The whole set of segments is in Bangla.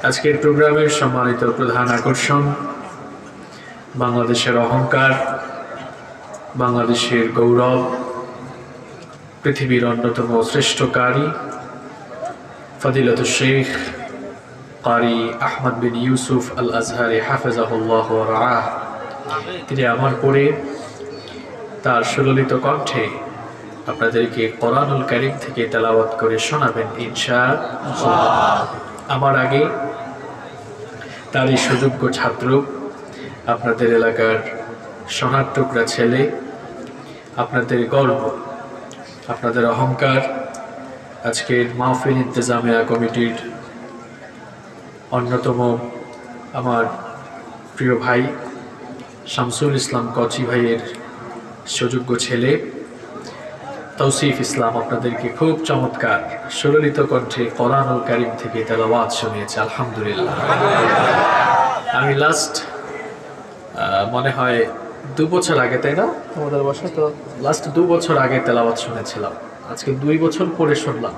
আজকের প্রোগ্রামের সম্মানিত প্রধান আকর্ষণ, বাংলাদেশের অহংকার, বাংলাদেশের গৌরব, পৃথিবীর অন্যতম শ্রেষ্ঠ কারি ফদিলতুল শেখ কারি আহমদ বিন ইউসুফ আল আজহারি হাফেজাহুল্লাহ ওয়া রাআহ। তিনি আমার পরে তার সুললিত কণ্ঠে আপনাদেরকে কোরআনুল কারীম থেকে তেলাওয়াত করে শোনাবেন ইনশাআল্লাহ। আমার আগে তারই সুযোগ্য ছাত্র, আপনাদের এলাকার সোনার টুকরা ছেলে, আপনাদের গর্ব, আপনাদের অহংকার, আজকের মাহফিল ইন্তেজামিয়া কমিটির অন্যতম আমার প্রিয় ভাই শামসুল ইসলাম কচি ভাইয়ের সুযোগ্য ছেলে তৌসিফ ইসলাম আপনাদেরকে খুব চমৎকার সুললিত কণ্ঠে কোরআনুল কারীম থেকে তেলাওয়াত শুনিয়েছে। আলহামদুলিল্লাহ। আমি লাস্ট মনে হয় 2 বছর আগে, তাই না তোমাদের বাসায়, তো লাস্ট 2 বছর আগে তেলাওয়াত শুনেছিলাম। আজকে 2 বছর পরে শুনলাম,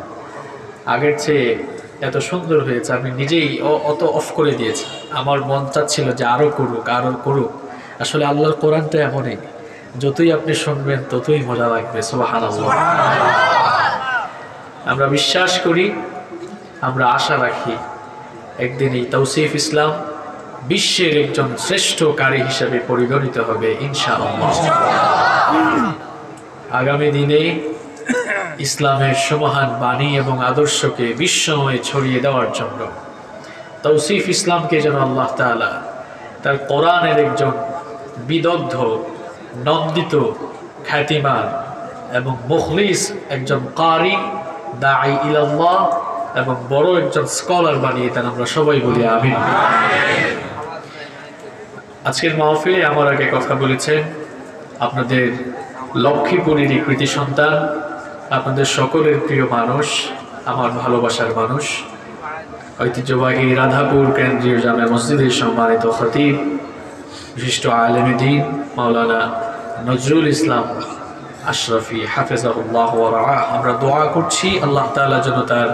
আগের চেয়ে এত সুন্দর হয়েছে। আমি নিজেই অত অফ করে দিয়েছি, আমার মন চাচ্ছিল যে আরও করুক আরও করুক। আসলে আল্লাহর কোরআনটা এমনই, যতই আপনি শুনবেন ততই মজা লাগবে। সুবহানাল্লাহ। আমরা বিশ্বাস করি, আমরা আশা রাখি একদিন এই তৌসিফ ইসলাম বিশ্বের একজন শ্রেষ্ঠ কারি হিসেবে পরিগণিত হবে ইনশাআল্লাহ। আগামী দিনে ইসলামের সমহান বাণী এবং আদর্শকে বিশ্বময় ছড়িয়ে দেওয়ার জন্য তৌসিফ ইসলামকে যেন আল্লাহ তাআলা তার কোরআনের একজন বিদগ্ধ, নন্দিত, খ্যাতিমান এবং মুখলিস একজন কারি, দাঈ ইলাল্লাহ এবং বড় একজন স্কলার বানিয়ে দেন। আমরা সবাই বলি আমিন। আজকের মাহফিলে আমার আগে কথা বলেছেন আপনাদের লক্ষ্মীপুরেরই কৃতি সন্তান, আপনাদের সকলের প্রিয় মানুষ, আমার ভালোবাসার মানুষ, ঐতিহ্যবাহী রাধাপুর কেন্দ্রীয় জামে মসজিদের সম্মানিত খতিব, বিশিষ্ট আলেমে দ্বীন মাওলানা নজরুল ইসলাম আশরাফি হাফেজাহুল্লাহ ওয়া রাআহ। আমরা দোয়া করছি আল্লাহ তাআলা যেন তার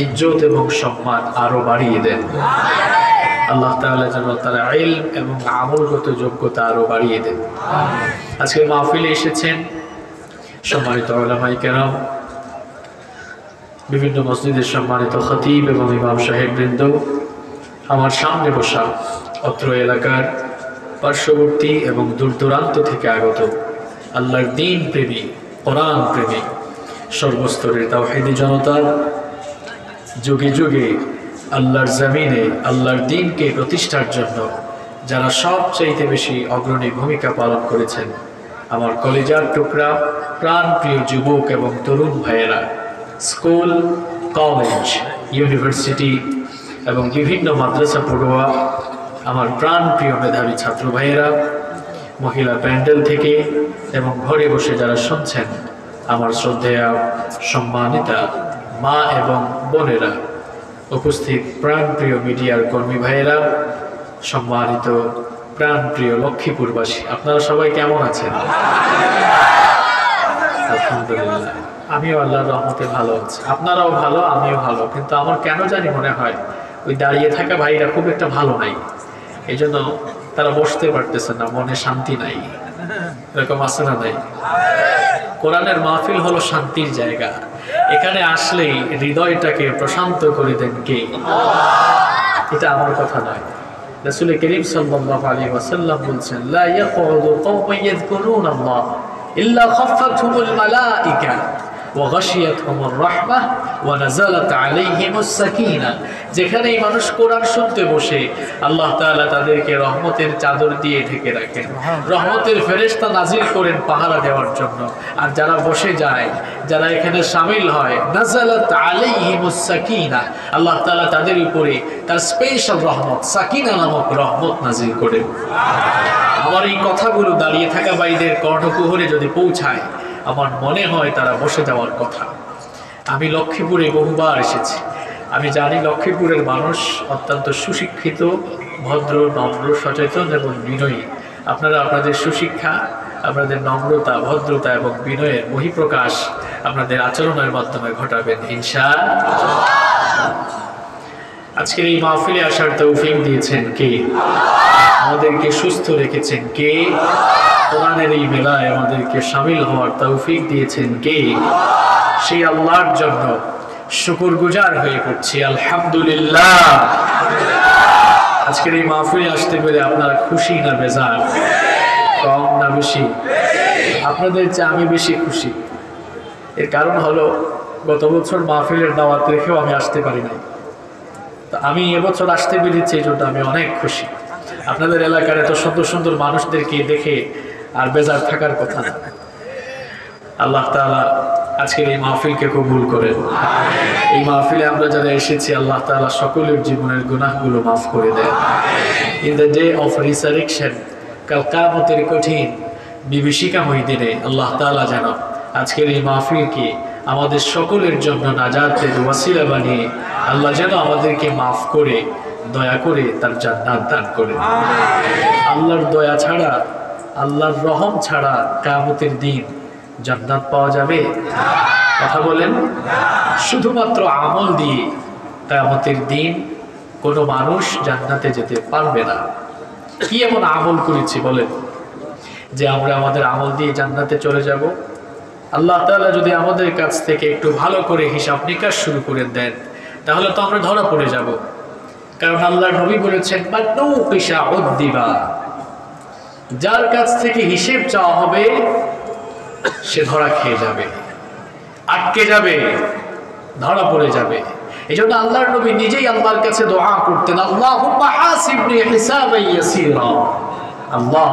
ইজ্জত এবং সম্মান আরো বাড়িয়ে দেন। আল্লাহ তাআলা যেন তার ইলম এবং আমলগত যোগ্যতা আরো বাড়িয়ে দেন। আজকে মাহফিলে এসেছেন সম্মানিত উলামায়ে কেরাম, বিভিন্ন মসজিদের সম্মানিত খতিব এবং ইমাম সাহেববৃন্দ, আমার সামনে বসা অত্র এলাকার পার্শ্ববর্তী এবং দূর দূরান্ত থেকে আগত আল্লাহর দ্বীন প্রেমী, কোরআন প্রেমী, সর্বস্তরের তাওহীদি জনতা, যুগে যুগে আল্লাহর জমিনে আল্লাহর দ্বীনকে প্রতিষ্ঠার জন্য যারা সবচাইতে বেশি অগ্রণী ভূমিকা পালন করেছেন, আমার কলিজার টুকরা প্রাণ প্রিয় যুবক এবং তরুণ ভাইয়েরা, স্কুল, কলেজ, ইউনিভার্সিটি এবং বিভিন্ন মাদ্রাসা পড়ুয়া, আমার প্রাণ প্রিয় মেধাবী ছাত্র ভাইয়েরা, মহিলা প্যান্ডেল থেকে এবং ঘরে বসে যারা শুনছেন, আমার শ্রদ্ধেয়া সম্মানিতা মা এবং বোনেরা, উপস্থিত প্রাণ প্রিয় মিডিয়ার কর্মী ভাইয়েরা, সম্মানিত প্রাণ প্রিয় লক্ষ্মীপুরবাসী, আপনারা সবাই কেমন আছেন? আলহামদুলিল্লাহ। আমিও আল্লাহর রহমতে ভালো আছি, আপনারাও ভালো, আমিও ভালো। কিন্তু আমার কেন জানি মনে হয় ওই দাঁড়িয়ে থাকা ভাইরা খুব একটা ভালো নাই, এই জন্য তারা বসতে পারতেছে না, মনে শান্তি নাই। এরকম আছে না নাই? কোরআনের মাহফিল হলো শান্তির জায়গা, এখানে আসলেই হৃদয়টাকে প্রশান্ত করে দেন কে? এটা আমার কথা নয়, রাসূল করিম সাল্লাল্লাহু আলাইহি ওয়াসাল্লাম বলছেন, লা ইয়াকুদু কওমুন ইয়াযকুরুনাল্লাহ ইল্লা খাফফাতহুমুল মালাইকা ওয়া গাশিয়াতহুমুর রাহমাহ ওয়া নাযালাত আলাইহিমুস সাকিনাহ। যেখানেই মানুষ কোরআন শুনতে বসে, আল্লাহ তাআলা তাদেরকে রহমতের চাদর দিয়ে ঢেকে রাখেন, রহমতের ফেরেশতা নাজিল করেন পাহারা দেওয়ার জন্য। আর যারা বসে যায়, যারা এখানে শামিল হয়, নাযালাত আলাইহিমুস সাকিনাহ, আল্লাহ তাআলা তাদের উপরে তার স্পেশাল রহমত, সাকিনা নামক রহমত নাজিল করেন। আমার এই কথাগুলো দাঁড়িয়ে থাকা ভাইদের কর্ণকুহরে যদি পৌঁছায়, আমার মনে হয় তারা বসে যাওয়ার কথা। আমি লক্ষ্মীপুরে বহুবার এসেছি, আমি জানি লক্ষ্মীপুরের মানুষ অত্যন্ত সুশিক্ষিত, ভদ্র, নম্র, সচেতন এবং বিনয়ী। আপনারা আপনাদের সুশিক্ষা, আপনাদের নম্রতা, ভদ্রতা এবং বিনয়ের বহিঃপ্রকাশ আপনাদের আচরণের মাধ্যমে ঘটাবেন ইনশাআল্লাহ। আজকের এই মাহফিলে আসার তৌফিক দিয়েছেন কে? আমাদেরকে সুস্থ রেখেছেন কে? কোরআনের এই মেলায় আমাদেরকে শামিল হওয়ার তৌফিক দিয়েছেন কে? সেই আল্লাহর জন্য শুকরগুজার হয়ে পড়ছি আলহামদুলিল্লাহ। আজকের এই মাহফিলে আসতে পেরে আপনারা খুশি না বেজার? কম না বেশি? আপনাদের চেয়ে আমি বেশি খুশি। এর কারণ হলো গত বছর মাহফিলের দাওয়াত রেখেও আমি আসতে পারি নাই, তো আমি এবছর আসতে পেরেছি, এই জন্য আমি অনেক খুশি। আপনাদের এলাকার এত সুন্দর সুন্দর মানুষদেরকে দেখে আর বেজার থাকার কথা না। আল্লাহ তাআলা আজকের এই মাহফিলকে কবুল করেন। এই মাহফিলে আমরা যারা এসেছি আল্লাহ তাআলা সকলের জীবনের গুনাহগুলো মাফ করে দেন। In the day of resurrection, কাল কিয়ামতের কঠিন বিভীষিকাময় দিনে আল্লাহ তাআলা যেন আজকের এই মাহফিলকে আমাদের সকলের জন্য নাজাতের ওয়াসিলা বানিয়ে আল্লাহ যেন আমাদেরকে মাফ করে দয়া করে তার জান্নাত দান করেন। আল্লাহর দয়া ছাড়া, আল্লাহর রহম ছাড়া কিয়ামতের দিন জান্নাত পাওয়া যাবে? কথা বলেন। শুধুমাত্র আমল দিয়ে কিয়ামতের দিন কোনো মানুষ জান্নাতে যেতে পারবে না। কি এমন আমল করেছি বলেন যে আমরা আমাদের আমল দিয়ে জান্নাতে চলে যাব? আল্লাহ তাআলা যদি আমাদের কাছ থেকে একটু ভালো করে হিসাব নিকাশ শুরু করে দেন তাহলে তো আমরা ধরা পড়ে যাব। কারণ আল্লাহর নবী বলেছেন মানুকিশা উদ্দিবা, যার কাছ থেকে হিসেব চাওয়া হবে সে ধরা খেয়ে যাবে, আটকে যাবে, ধরা পড়ে যাবে। এই জন্য আল্লাহর নবী নিজেই আল্লাহর কাছে দোয়া করতেন, আল্লাহুম্মা হাসিবনি হিসাবান ইয়াসীরা, আল্লাহ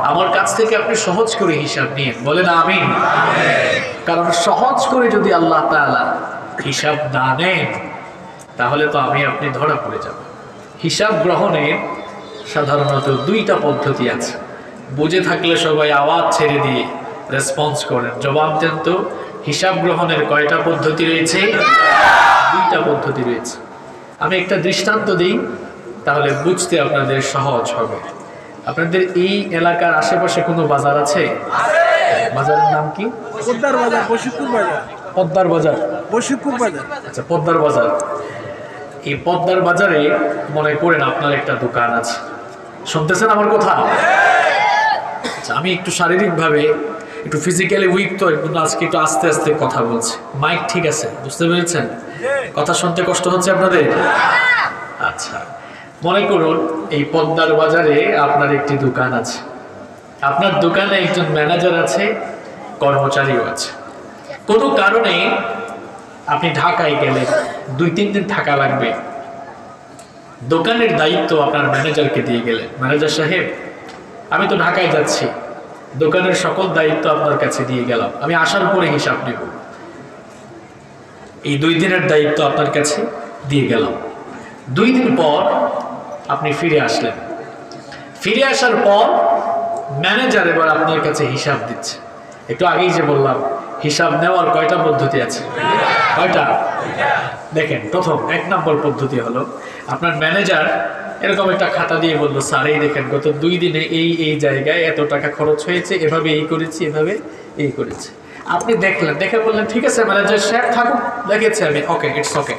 আমার কাছ থেকে আপনি সহজ করে হিসাব নিন। বলেন আমিন। কারণ সহজ করে যদি আল্লাহ তাআলা হিসাব না নেন তাহলে তো আমি আপনি ধরা পড়ে যাব। হিসাব গ্রহণের সাধারণত দুইটা পদ্ধতি আছে। বুঝে থাকলে সবাই আওয়াজ ছেড়ে দিয়ে রেসপন্স করেন, জবাব দেন তো। হিসাব গ্রহণের কয়টা পদ্ধতি রয়েছে? দুইটা পদ্ধতি রয়েছে। আমি একটা দৃষ্টান্ত দিই, তাহলে বুঝতে আপনাদের সহজ হবে। আপনাদের এই এলাকার আশেপাশে কোনো বাজার আছে? বাজারের নাম কি? পদ্মার বাজার, বশিরপুর বাজার। পদ্মার বাজার, বশিরপুর বাজার। আচ্ছা, পদ্মার বাজার। এই পদ্মার বাজারে মনে করেন আপনার একটা দোকান আছে। শুনতেছেন আমার কথা? আচ্ছা, আমি একটু শারীরিকভাবে একটু ফিজিক্যালি উইক, তো আজকে একটু আস্তে আস্তে কথা বলছি। মাইক ঠিক আছে? বুঝতে পেরেছেন? কথা শুনতে কষ্ট হচ্ছে আপনাদের? আচ্ছা, মনে করুন এই পদ্মার বাজারে আপনার একটি দোকান আছে। আপনার দোকানে একজন ম্যানেজার আছে, কর্মচারীও আছে। কোনো কারণে আপনি ঢাকায় গেলেন, 2-3 দিন থাকা লাগবে। দোকানের দায়িত্ব আপনার ম্যানেজারকে দিয়ে গেলেন, ম্যানেজার সাহেব আমি তো ঢাকায় যাচ্ছি, দোকানের সকল দায়িত্ব আপনার কাছে দিয়ে গেলাম, আমি আসার পরে হিসাব নেব। এই 2 দিনের দায়িত্ব আপনার কাছে দিয়ে গেলাম। 2 দিন পর আপনি ফিরে আসলেন। ফিরে আসার পর ম্যানেজার এবার আপনার কাছে হিসাব দিচ্ছে। একটু আগেই যে বললাম হিসাব নেওয়ার কয়টা পদ্ধতি আছে? কয়টা? দেখেন, প্রথম 1 নম্বর পদ্ধতি হলো আপনার ম্যানেজার এরকম একটা খাতা দিয়ে বললো, স্যার এই দেখেন গত 2 দিনে এই জায়গায় এত টাকা খরচ হয়েছে, এভাবে এই করেছি, এভাবে এই করেছি। আপনি দেখলেন, দেখে বললেন ঠিক আছে ম্যানেজার সাহেব থাকুক, দেখেছি আমি, ওকে, ইটস ওকে,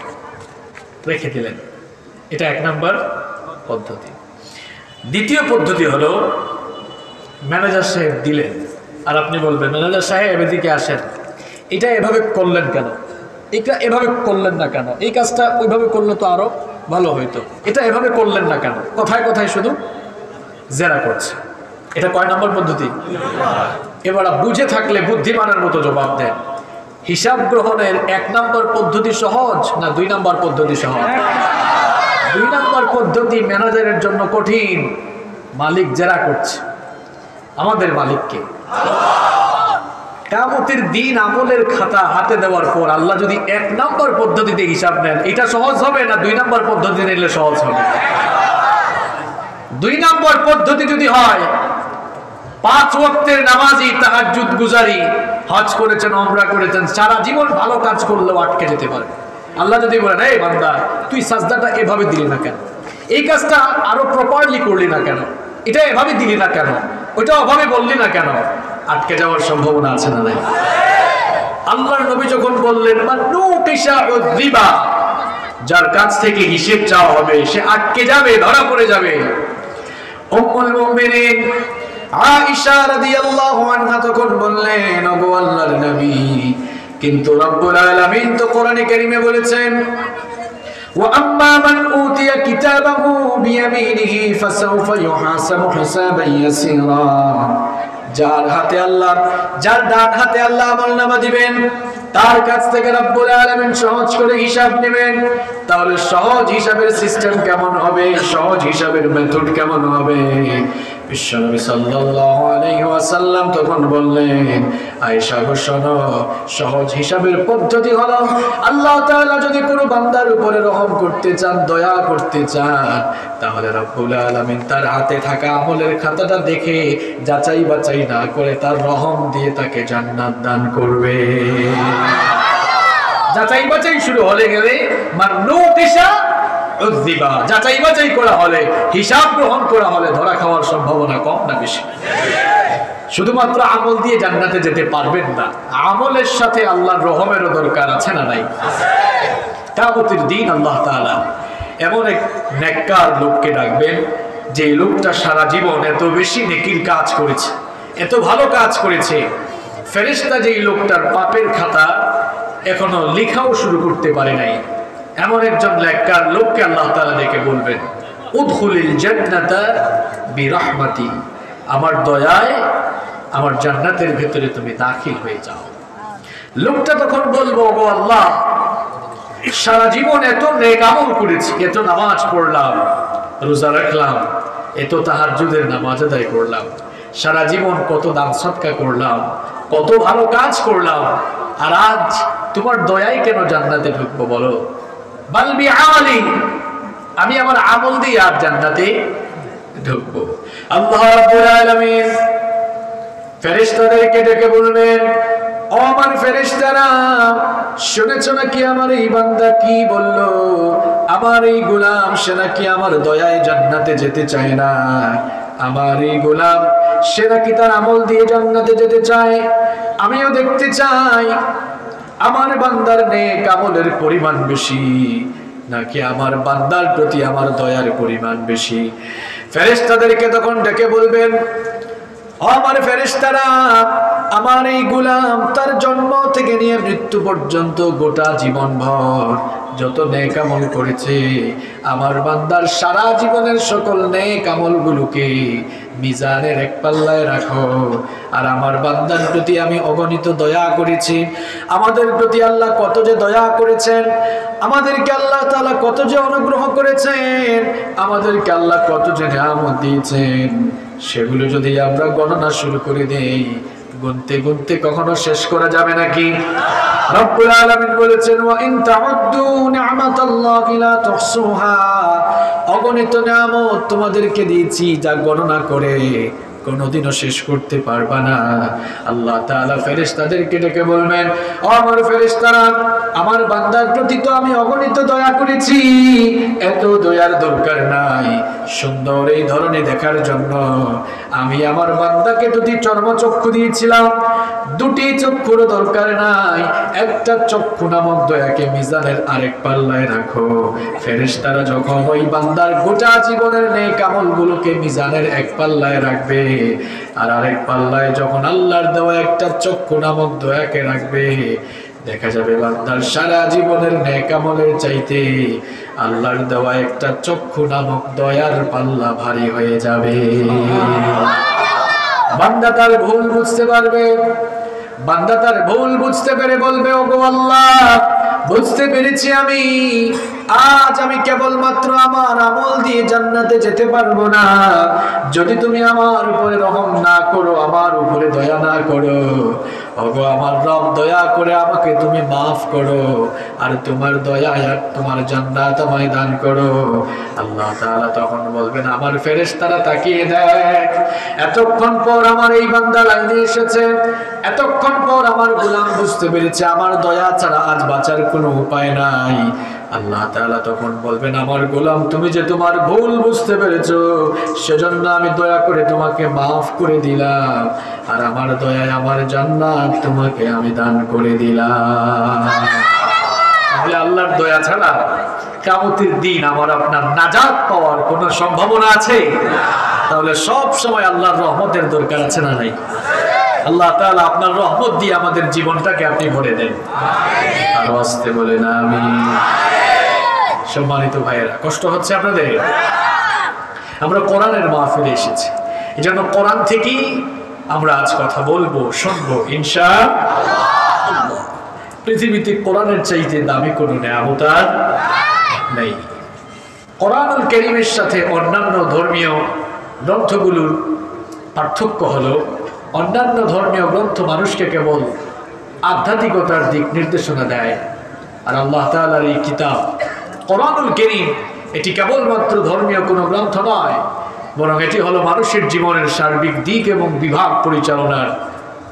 রেখে দিলেন। এটা 1 নম্বর পদ্ধতি। দ্বিতীয় পদ্ধতি হলো ম্যানেজার সাহেব দিলেন আর আপনি বলবেন ম্যানেজার সাহেব এদিকে আসেন, এটা এভাবে করলেন কেন, এটা এভাবে করলেন না কেন, এই কাজটা ওইভাবে করলে তো আরো ভালো হইতো, এটা এভাবে করলেন না কেন, কথায় কথায় শুধু জেরা করছে। এটা কয় নম্বর পদ্ধতি? এবার বুঝে থাকলে বুদ্ধিমানের মতো জবাব দেন। হিসাব গ্রহণের 1 নম্বর পদ্ধতি সহজ না 2 নম্বর পদ্ধতি সহজ? 2 নম্বর পদ্ধতি ম্যানেজারের জন্য কঠিন। মালিক জেরা করছে, আমাদের মালিককে। কিয়ামতের দিন আমলের খাতা হাতে দেওয়ার পর আল্লাহ যদি 1 নম্বর পদ্ধতিতে হিসাব নেন, এটা সহজ হবে না 2 নম্বর পদ্ধতি নিলে সহজ হবে? 2 নম্বর পদ্ধতি যদি হয়, 5 ওয়াক্তের নামাজি, তাহাজ্জুদ গুজারি, হজ করেছেন, উমরা করেছেন, সারা জীবন ভালো কাজ করলেও আটকে যেতে পারে। আল্লাহ যদি বলেন এই বান্দা তুই সাজদাটা এভাবে দিলি না কেন, এই কাজটা আরো প্রপারলি করলি না কেন, এটা এভাবে দিলি না কেন, ওইটা ওভাবে বললি না কেন, আটকে যাওয়ার সম্ভাবনা আছে না নাই? আল্লাহর নবী যখন বললেন মানুকিশা উযিবা, যার কাছ থেকে হিসেব চাওয়া হবে সে আটকে যাবে, ধরা পড়ে যাবে। উম্মুল মুমিনিন আয়েশা রাদিয়াল্লাহু আনহা তখন বললেন, ওগো আল্লাহর নবী, কিন্তু রব্বুল আলামিন তো কোরআনে কারীমে বলেছেন, ওয়া আম্মা মান উতিয়া কিতাবাহু বিয়ামিনিহি ফাসাউফা ইউহাসাবু হিসাবান ইয়াসীরা। যার ডান হাতে আল্লাহ আমলনামা দিবেন, তার কাছ থেকে রব্বুল আলামিন সহজ করে হিসাব নেবেন। তাহলে সহজ হিসাবের সিস্টেম কেমন হবে, সহজ হিসাবের মেথড কেমন হবে? বিশ্বনবী সাল্লাল্লাহু আলাইহি ওয়াসাল্লাম তখন বললেন, আয়েশা গো শোনো, সহজ হিসাবের পদ্ধতি হলো, আল্লাহ তাআলা যদি কোনো বান্দার উপরে রহম করতে চান, দয়া করতে চান, তাহলে রব্বুল আলামিন তার হাতে থাকা আমলের খাতাটা দেখে যাচাই বাছাই না করে তার রহম দিয়ে তাকে জান্নাত দান করবে। যাচাই বাছাই শুরু হলে গেলে মানুকিশা উযিবা, যাচাই বাছাই করা হলে, হিসাব গ্রহণ করা হলে ধরা খাওয়ার সম্ভাবনা কম না বেশি? শুধুমাত্র আমল দিয়ে জান্নাতে যেতে পারবেন না, আমলের সাথে আল্লাহর রহমেরও দরকার আছে না নাই? কিয়ামতের দিন আল্লাহ তাআলা এমন এক নেককার লোককে ডাকবেন, যে লোকটা সারা জীবন এত বেশি নেকির কাজ করেছে, এত ভালো কাজ করেছে, ফেরেশতা যেই লোকটার পাপের খাতা এখনো লেখাও শুরু করতে পারে নাই, এমন একজন নেককার লোককে আল্লাহ তাআলা ডেকে বলবেন, উদখুলিল জান্নাতা বিরহমাতি, আমার দয়ায় আমার জান্নাতের ভেতরে তুমি দাখিল হয়ে যাও। লোকটা তখন বলবো, ওগো আল্লাহ, সারা জীবন এত নেক আমল করেছি, এত নামাজ পড়লাম, রোজা রাখলাম, এত তাহাজ্জুদের নামাজ আদায় করলাম, সারা জীবন কত দান সদকা করলাম, কত ভালো কাজ করলাম, আর আজ তোমার দয়ায় কেন জান্নাতে ঢুকবো বলো? বাল বিআমালি, আমি আমার আমল দিয়ে আর জান্নাতে ঢুকবো। আল্লাহ রাব্বুল আলামিন ফেরেশতাদেরকে ডেকে বলবেন, ও আমার ফেরেশতারা, শুনেছো নাকি আমার এই বান্দা কি বলল? আমার এই গোলাম সে নাকি আমার দয়ায় জান্নাতে যেতে চায় না, আমার এই গোলাম সে নাকি তার আমল দিয়ে জান্নাতে যেতে চায়। আমিও দেখতে চাই আমার বান্দার নেক আমলের পরিমাণ বেশি নাকি আমার বান্দার প্রতি আমার দয়ার পরিমাণ বেশি। ফেরেশতাদেরকে তখন ডেকে বলবেন, আমার ফেরেশতারা, আমার এই গোলাম তার জন্ম থেকে নিয়ে মৃত্যু পর্যন্ত গোটা জীবন ভর যত নেক আমল করেছে, আমার বান্দার সারা জীবনের সকল নেক আমলগুলোকে মিজানের এক পাল্লায় রাখো। আর আমার বান্দার প্রতি আমি অগণিত দয়া করেছি, আমাদের প্রতি আল্লাহ কত যে দয়া করেছেন, আমাদেরকে আল্লাহ তাআলা কত যে অনুগ্রহ করেছেন, আমাদেরকে আল্লাহ কত যে নিয়ামত দিয়েছেন, সেগুলো যদি আমরা গণনা শুরু করে দেই, গুনতে গুনতে কখনো শেষ করা যাবে নাকি? রব্বুল আলামিন বলেছেন, ওয়া ইন তাউদ্দু নি'মাতাল্লাহি লা তুহসুহা, অগণিত নিয়ামত তোমাদেরকে দিয়েছি, যা গণনা করে কোনোদিনও শেষ করতে পারবা না। আল্লাহ তাআলা ফেরেশতাদেরকে ডেকে বলবেন, ও আমার ফেরেশতারা, আমার বান্দার প্রতি তো আমি অগণিত দয়া করেছি, এত দয়ার দরকার নাই, সুন্দর এই ধরনে দেখার জন্য আমি আমার বান্দাকে দুটি চর্মচক্ষু দিয়েছিলাম, দুটি চক্ষুর দরকার নাই, একটা চক্ষু নামক দয়াকে মিজানের আরেক পাল্লায় রাখো। ফেরেশতারা যখন ওই বান্দার গোটা জীবনের নেক আমলগুলোকে মিজানের এক পাল্লায় রাখবে, আর আরেক পাল্লায় যখন আল্লাহর দেওয়া একটা চক্ষু নামক দয়াকে রাখবে, দেখা যাবে বান্দার সারা জীবনের নেক আমলের চাইতে আল্লাহর দেওয়া একটা চক্ষু নামক দয়ার পাল্লা ভারী হয়ে যাবে। বান্দা তার ভুল বুঝতে পারবে, বান্দা তার ভুল বুঝতে পেরে বলবে, ওগো আল্লাহ, বুঝতে পেরেছি আজ আমি কেবলমাত্র আমার আমল দিয়ে জান্নাতে যেতে পারবো না, যদি তুমি আমার উপরে রহম না করো, আমার উপরে দয়া না করো। ওগো আমার রব, দয়া করে আমাকে তুমি মাফ করো, আর তোমার দয়া আর তোমার জান্নাত আমায় দান করো। আল্লাহ তাআলা তখন বলবেন, আমার ফেরেশতারা তাকিয়ে দেখ, এতক্ষণ পর আমার এই বান্দা লাইনে এসেছে, এতক্ষণ পর আমার গোলাম বুঝতে পেরেছে আমার দয়া ছাড়া আজ বাঁচার কোনো উপায় নাই। আল্লাহ তাআলা তখন বলবেন, আমার গোলাম তুমি যে তোমার ভুল বুঝতে পেরেছো, সেজন্য আমি দয়া করে তোমাকে মাফ করে দিলাম, আর আমার দয়ায় আমার জান্নাত তোমাকে আমি দান করে দিলাম। তাহলে আল্লাহর দয়া ছাড়া কিয়ামতের দিন আমার আপনার নাজাত পাওয়ার কোনো সম্ভাবনা আছে? তাহলে সব সময় আল্লাহর রহমতের দরকার আছে না নাই? আল্লাহ তাআলা আপনার রহমত দিয়ে আমাদের জীবনটাকে আপনি ভরে দেন। আর আস্তে বলেন আমিন। সম্মানিত ভাইয়েরা, কষ্ট হচ্ছে আপনাদের? আমরা কোরআনের মাহফিলে এসেছি, এজন্য কোরআন থেকেই আমরা আজ কথা বলবো, শুনবো ইনশাআল্লাহ। পৃথিবীতে কোরআনের চাইতে দামি কোনো নেয়ামত আর নেই। কোরআনুল কারীমের সাথে অন্যান্য ধর্মীয় গ্রন্থগুলোর পার্থক্য হলো, অন্যান্য ধর্মীয় গ্রন্থ মানুষকে কেবল আধ্যাত্মিকতার দিক নির্দেশনা দেয়, আর আল্লাহ তাআলার এই কিতাব কোরআনুল কারীম এটি কেবলমাত্র ধর্মীয় কোনো গ্রন্থ নয়, বরং এটি হলো মানুষের জীবনের সার্বিক দিক এবং বিভাগ পরিচালনার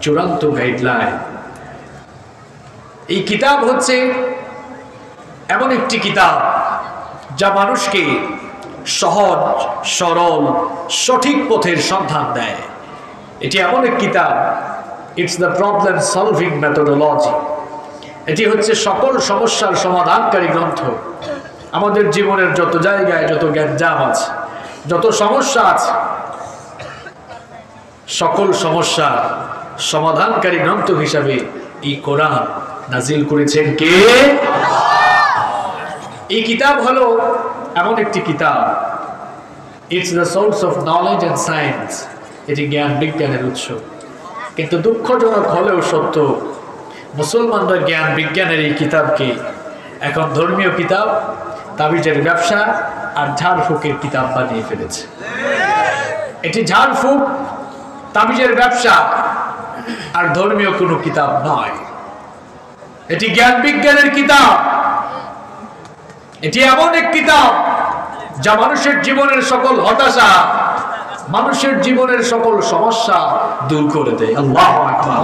চূড়ান্ত গাইডলাইন। এই কিতাব হচ্ছে এমন একটি কিতাব যা মানুষকে সহজ সরল সঠিক পথের সন্ধান দেয়। এটি এমন এক কিতাব, it's the problem solving methodology. এটি হচ্ছে সকল সমস্যার সমাধানকারী গ্রন্থ। আমাদের জীবনের যত জায়গায় যত গ্যাঞ্জাম আছে, যত সমস্যা আছে, সকল সমস্যা সমাধানকারী গ্রন্থ হিসাবে এই কোরআন নাজিল করেছেন কে? এই কিতাব হলো এমন একটি কিতাব, it's the source of knowledge and science. এটি জ্ঞান বিজ্ঞানের উৎস। কিন্তু দুঃখজনক হলেও সত্য, মুসলমানরা জ্ঞান বিজ্ঞানের এই কিতাবকে এখন ধর্মীয় কিতাব, তাবিজের ব্যবসা আর ঝাড়ফুঁকের কিতাব বানিয়ে ফেলেছে। এটি ঝাড়ফুঁক, তাবিজের ব্যবসা আর ধর্মীয় কোনো কিতাব নয়। এটি জ্ঞান বিজ্ঞানের কিতাব। এটি এমন এক কিতাব যা মানুষের জীবনের সকল হতাশা, মানুষের জীবনের সকল সমস্যা দূর করে দেয়। আল্লাহু আকবার।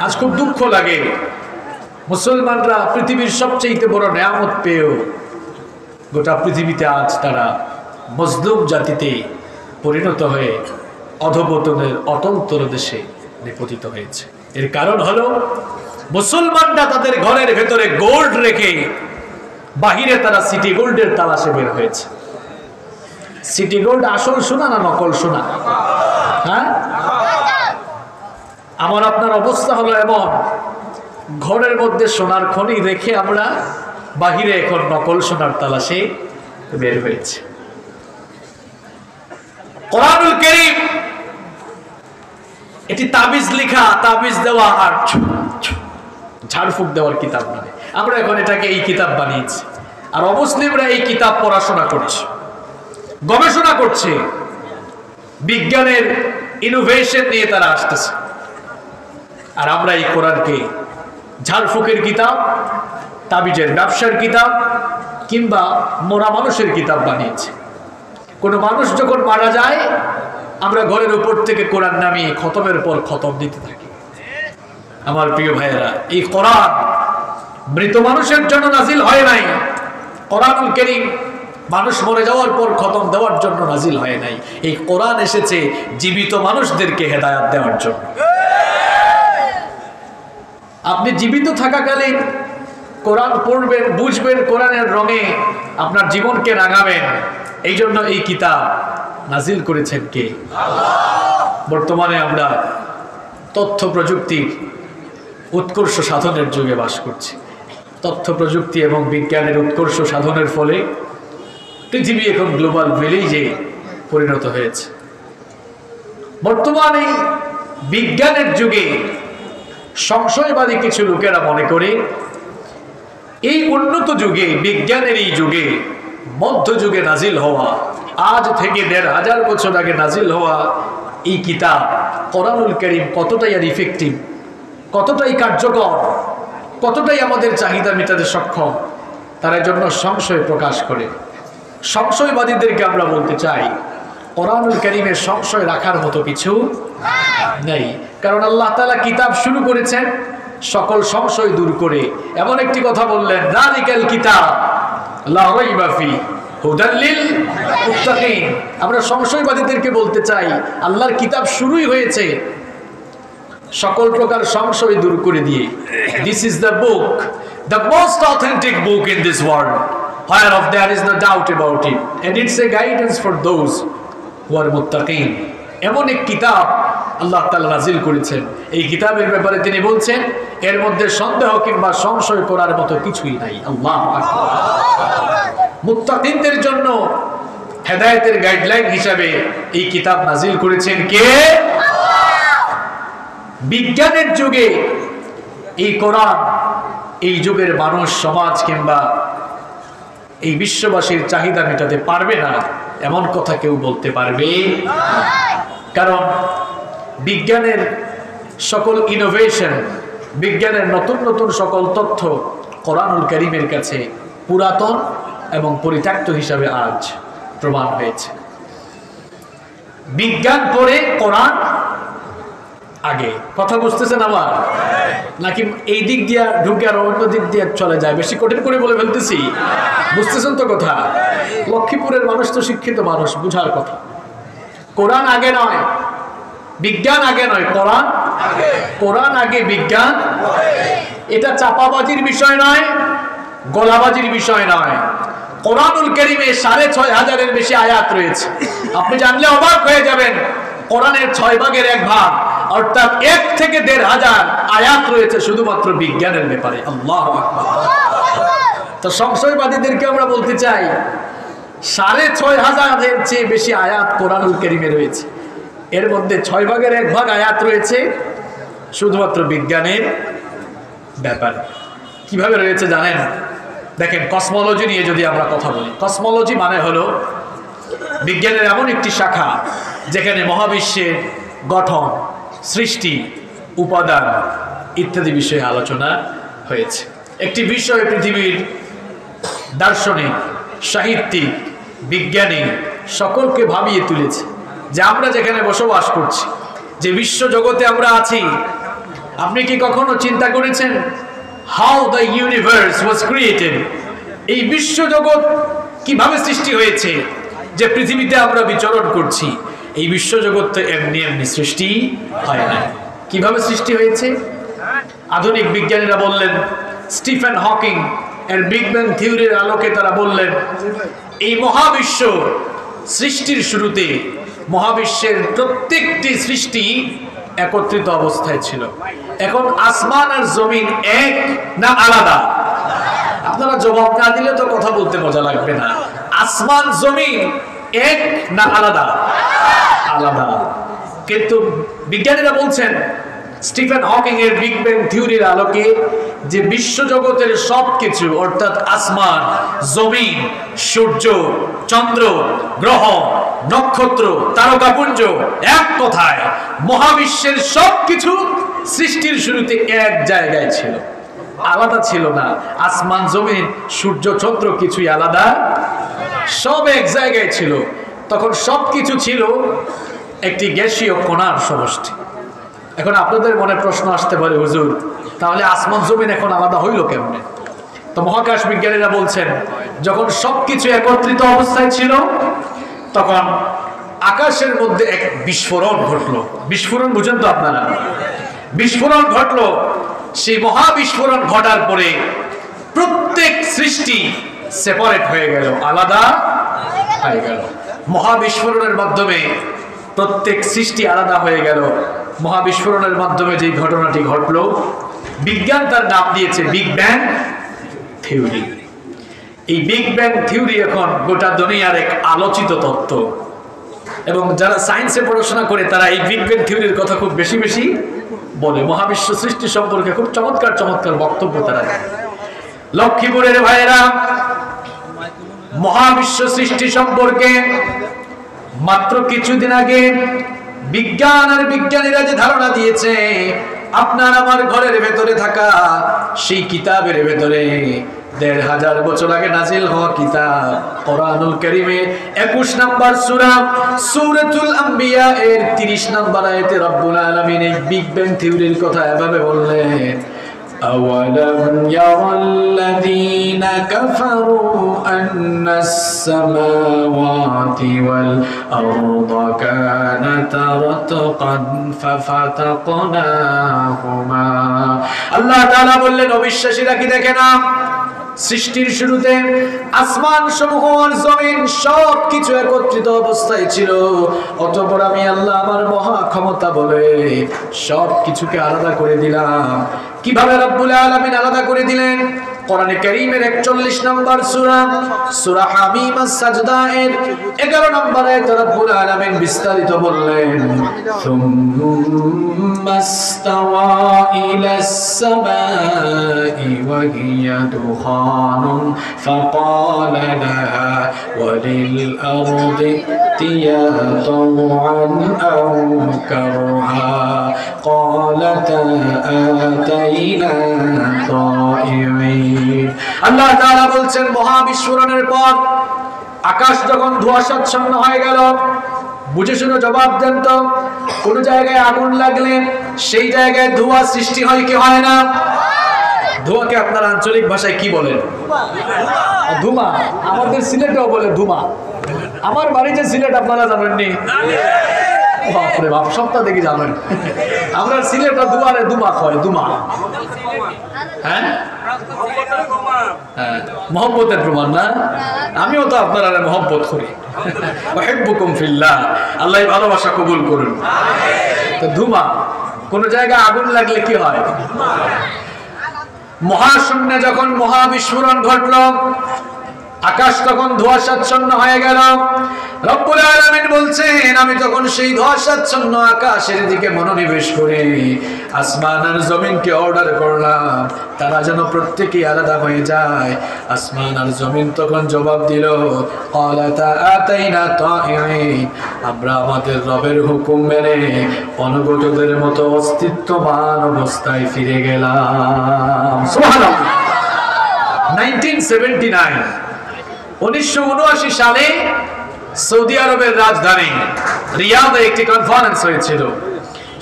আজ খুব দুঃখ লাগে, মুসলমানরা পৃথিবীর সবচেয়ে বড় নেয়ামত পেয়েও গোটা পৃথিবীতে আজ তারা মজলুম জাতিতে পরিণত হয়ে অধঃপতনের অটল তলদেশে নিপতিত হয়েছে। এর কারণ হলো মুসলমানরা তাদের ঘরের ভেতরে গোল্ড রেখে বাহিরে তারা সিটি গোল্ডের তালাশে বের হয়েছে। সিটি গোল্ড আসল সোনা না নকল সোনা? হ্যাঁ, আমার আপনার অবস্থা হলো এমন, ঘরের মধ্যে সোনার খনি রেখে আমরা বাহিরে এখন নকল সোনার তালাশে বের হয়েছে। কোরআনুল কারীম এটি তাবিজ লেখা, তাবিজ দেওয়া আর ঝাড়ফুঁক দেওয়ার কিতাব নয়। আমরা এখন এটাকে এই কিতাব বানিয়েছি, আর অমুসলিমরা এই কিতাব পড়াশোনা করছে, গবেষণা করছে, বিজ্ঞানের ইনোভেশন নিয়ে তারা আসতেছে। আর আমরা এই কোরআনকে ঝাড়ফুঁকের কিতাব, তাবিজের ব্যবসার কিতাব কিংবা মরা মানুষের কিতাব বানিয়েছি। কোনো মানুষ যখন মারা যায়, আমরা ঘরের উপর থেকে কোরআন নামিয়ে খতমের পর খতম দিতে থাকি। আমার প্রিয় ভাইয়েরা, এই কোরআন মৃত মানুষের জন্য নাজিল হয় নাই। কোরআনুল কারীম মানুষ মরে যাওয়ার পর খতম দেওয়ার জন্য নাজিল হয় নাই। এই কোরআন এসেছে জীবিত মানুষদেরকে হেদায়েত দেওয়ার জন্য। আপনি জীবিত থাকাকালীন কোরআন পড়বেন, বুঝবেন, কোরআনের রঙে আপনার জীবনকে রাঙাবেন। এই জন্য এই কিতাব নাজিল করেছেন কে? বর্তমানে আমরা তথ্য প্রযুক্তির উৎকর্ষ সাধনের যুগে বাস করছি। তথ্য প্রযুক্তি এবং বিজ্ঞানের উৎকর্ষ সাধনের ফলে পৃথিবী এখন গ্লোবাল ভিলেজে পরিণত হয়েছে। বর্তমানে বিজ্ঞানের যুগে সংশয়বাদী কিছু লোকেরা মনে করে এই উন্নত যুগে, বিজ্ঞানের এই যুগে, মধ্যযুগে নাজিল হওয়া, আজ থেকে ১৫০০ বছর আগে নাজিল হওয়া এই কিতাব কোরআনুল কারীম কতটাই আর ইফেক্টিভ, কতটাই কার্যকর, কতটাই আমাদের চাহিদা মেটাতে সক্ষম, তার জন্য সংশয় প্রকাশ করে। সংশয়বাদীদেরকে আমরা বলতে চাই, কোরআনুল কারীমের সংশয় রাখার মতো কিছু নেই। কারণ আল্লাহ তাআলা কিতাব শুরু করেছেন সকল সংশয় দূর করে এমন একটি কথা বললেন, যালিকাল কিতাব লা রাইবা ফি হুদাল লিল মুত্তাকিন। আমরা সংশয়বাদীদেরকে বলতে চাই, আল্লাহর কিতাব শুরুই হয়েছে সকল প্রকার সংশয় দূর করে দিয়ে। This is the book, the most authentic book in this world, whereof there is no doubt about it, and it's a guidance for those who are muttaqin। এমন এক কিতাব আল্লাহ তাআলা নাজিল করেছেন, এই কিতাবের ব্যাপারে তিনি বলছেন এর মধ্যে সন্দেহ কিংবা সংশয় করার মতো কিছুই নাই। আল্লাহু আকবার। মুত্তাকিনদের জন্য হেদায়েতের গাইডলাইন হিসাবে এই কিতাব নাজিল করেছেন কে? বিজ্ঞানের যুগে এই কোরআন এই যুগের মানুষ, সমাজ কিংবা এই বিশ্ববাসীর চাহিদা মেটাতে পারবে না এমন কথা কেউ বলতে পারবে? কারণ বিজ্ঞানের সকল ইনোভেশন, বিজ্ঞানের নতুন নতুন সকল তথ্য কোরআনুল কারীমের কাছে পুরাতন এবং পরিত্যক্ত হিসাবে আজ প্রমাণ হয়েছে। বিজ্ঞান পরে কোরআন আগে। কথা বুঝতেছেন আমার? নাকি এই দিক দিয়ে ঢুকে আর অন্য দিক দিয়ে চলে যায়? বেশি কঠিন করে বলে ফেলতেছি? বুঝতেছেন তো কথা? লক্ষ্মীপুরের মানুষ তো শিক্ষিত মানুষ, বুঝার কথা। কোরআন আগে নয়, বিজ্ঞান আগে নয়, কোরআন আগে। কোরআন আগে, বিজ্ঞান। এটা চাপাবাজির বিষয় নয়, গলাবাজির বিষয় নয়। কোরআনুল কারীমে ৬৫০০-এর বেশি আয়াত রয়েছে। আপনি জানলে অবাক হয়ে যাবেন, কোরআনের ৬ ভাগের ১ ভাগ অর্থাৎ ১ থেকে ১৫০০ আয়াত রয়েছে শুধুমাত্র বিজ্ঞানের ব্যাপারে। আল্লাহু আকবার। তো সংশয়বাদীদেরকে আমরা বলতে চাই, ৬৫০০-এর চেয়ে বেশি আয়াত কোরআনুল কারীমে রয়েছে, এর মধ্যে ৬ ভাগের ১ ভাগ আয়াত রয়েছে শুধুমাত্র বিজ্ঞানের ব্যাপারে। কিভাবে রয়েছে জানেন? দেখেন, কসমোলজি নিয়ে যদি আমরা কথা বলি, কসমোলজি মানে হলো বিজ্ঞানের এমন একটি শাখা যেখানে মহাবিশ্বের গঠন, সৃষ্টি, উপাদান ইত্যাদি বিষয়ে আলোচনা হয়েছে। একটি বিষয় পৃথিবীর দার্শনিক, সাহিত্যিক, বিজ্ঞানী সকলকে ভাবিয়ে তুলেছে যে আমরা যেখানে বসবাস করছি, যে বিশ্ব জগতে আমরা আছি, আপনি কি কখনো চিন্তা করেছেন how the universe was created? এই বিশ্ব জগৎ কিভাবে সৃষ্টি হয়েছে? যে পৃথিবীতে আমরা বিচরণ করছি, এই বিশ্বজগৎ তো এমনি এমনি সৃষ্টি হয় না। কিভাবে সৃষ্টি হয়েছে? আধুনিক বিজ্ঞানীরা বললেন, স্টিফেন হকিং এর বিগ ব্যাং থিওরির আলোকে তারা বললেন, এই মহাবিশ্ব সৃষ্টির শুরুতে মহাবিশ্বের প্রত্যেকটি সৃষ্টি একত্রিত অবস্থায় ছিল। এখন আসমান আর জমিন এক না আলাদা? আপনারা জবাব না দিলে তো কথা বলতে মজা লাগবে না। আসমান জমিন এক না আলাদা? আলাদা। কিন্তু বিজ্ঞানীরা বলছেন স্টিফেন হকিং এর বিগ ব্যাং থিওরির আলোকে যে বিশ্বজগতের সবকিছু অর্থাৎ আসমান, জমিন, সূর্য, চন্দ্র, গ্রহ, নক্ষত্র, তারকাপুঞ্জ, এক কথায় মহাবিশ্বের সবকিছু সৃষ্টির শুরুতে এক জায়গায় ছিল, আলাদা ছিল না। আসমান, জমিন, সূর্য, চন্দ্র কিছুই আলাদা, সব এক জায়গায় ছিল। তখন সবকিছু ছিল একটি গ্যাসীয় কণার সমষ্টি। এখন আপনাদের মনে প্রশ্ন আসতে পারে, হুজুর তাহলে আসমান জমিন এখন আলাদা হইল কেমনে? তো মহাকাশ বিজ্ঞানীরা বলছেন, যখন সবকিছু একত্রিত অবস্থায় ছিল তখন আকাশের মধ্যে এক বিস্ফোরণ ঘটলো। বিস্ফোরণ বুঝেন তো আপনারা? বিস্ফোরণ ঘটলো। সেই মহাবিস্ফোরণ ঘটার পরে প্রত্যেক সৃষ্টি সেপারেট হয়ে গেল, আলাদা হয়ে গেল। মহাবিস্ফোরণের মাধ্যমে প্রত্যেক সৃষ্টি আলাদা হয়ে গেল। মহাবিস্ফোরণের মাধ্যমে যে ঘটনাটি ঘটলো, বিজ্ঞান তার নাম দিয়েছে বিগ ব্যাং থিওরি। এই বিগ ব্যাং থিওরি এখন গোটা দুনিয়ার এক আলোচিত তত্ত্ব, এবং যারা সায়েন্সে পড়াশোনা করে তারা এই বিগ ব্যাং থিওরির কথা খুব বেশি বেশি বলে। মহাবিশ্ব সৃষ্টি সম্পর্কে খুব চমৎকার চমৎকার বক্তব্য তারা দেয়। লক্ষ্মীপুরের ভাইয়েরা, মহাবিশ্ব সৃষ্টি সম্পর্কে মাত্র কিছুদিন আগে বিজ্ঞান আর বিজ্ঞানীরা যে ধারণা দিয়েছে, আপনার আমার ঘরের ভেতরে থাকা সেই কিতাবের ভেতরে ১৫০০ বছর আগে নাজিল হওয়া কিতাব কোরআনুল কারীমে ২১ নম্বর সূরা সূরাতুল আম্বিয়া এর ৩০ নম্বর আয়াতে রব্বুল আলামিন এই বিগ ব্যাং থিওরির কথা এভাবে বললেন, أولم يرى الذين كفروا أن السماوات والأرض كانتا رتقا ففتقناهما আল্লাহ তাআলা বললেন অবিশ্বাসীরা কি দেখে না সৃষ্টির শুরুতে আসমান সমূহ আর জমিন সবকিছু একত্রিত অবস্থায় ছিল, অতঃপর আমি আল্লাহ আমার মহা ক্ষমতা বলে সবকিছুকে আলাদা করে দিলাম। কিভাবে রব্বুল আলামিন আলাদা করে দিলেন? কোরআনে কারীমের 41 নম্বর সূরা সূরা হামিম আস-সাজদা এর 11 নম্বর আয়াতে রব্বুল আলামিন বিস্তারিত বললেন, সুম্মাস্তাওয়া ইলাস সামাই ওয়া হিয়া দুখানুন ফাকালা লাহা ওয়া লিল আরদি তিয়া তাওআন আও কারহা ক্বালাতা আতাইনা তাইঈন। আল্লাহ তাআলা বলছেন মহাবিস্ফোরণের পর আকাশ যখন ধোঁয়াচ্ছন্ন হয়ে গেল, বুঝে শুনে জবাব দেন তো, কোন জায়গায় আগুন লাগলে সেই জায়গায় ধোঁয়া সৃষ্টি হয় কি হয় না? ধোঁয়াকে আপনার আঞ্চলিক ভাষায় কি বলেন? ধুমা। আমাদের সিলেটেও বলে ধুমা। আমার বাড়ি যে সিলেট আপনারা জানেননি? বাপরে বাপ, সপ্তাহ দেখি জানেন। আমরা সিলেটে দুয়ারে দুমা হয়, দুমা। হ্যাঁ হ্যাঁ, মহব্বতের প্রমাণ না? আমিও তো আপনারা মহব্বত করি। ওয়াহিব্বুকুম ফিল্লাহ, আল্লাহ ভালোবাসা কবুল করুন। তো ধুমা, কোন জায়গায় আগুন লাগলে কি হয়? মহাশূন্যে যখন মহাবিস্ফোরণ ঘটল, আকাশ তখন ধোঁয়াচ্ছন্ন হয়ে গেল। রব্বুল আলামিন বলছেন, আমি তখন সেই ধোঁয়াচ্ছন্ন আকাশের দিকে মনোনিবেশ করে আসমান আর জমিনকে অর্ডার করলাম তারা যেন প্রত্যেকেই আলাদা হয়ে যায়। আসমান আর জমিন তখন জবাব দিল, ক্বালাতা আতাইনা তাইঈন, আমরা আমাদের রবের হুকুম মেনে অনুগতদের মতো অস্তিত্ববান অবস্থায় ফিরে গেলাম। সুবহানাল্লাহ। 1979 সালে সৌদি আরবের রাজধানী রিয়াদে একটি কনফারেন্স হয়েছিল।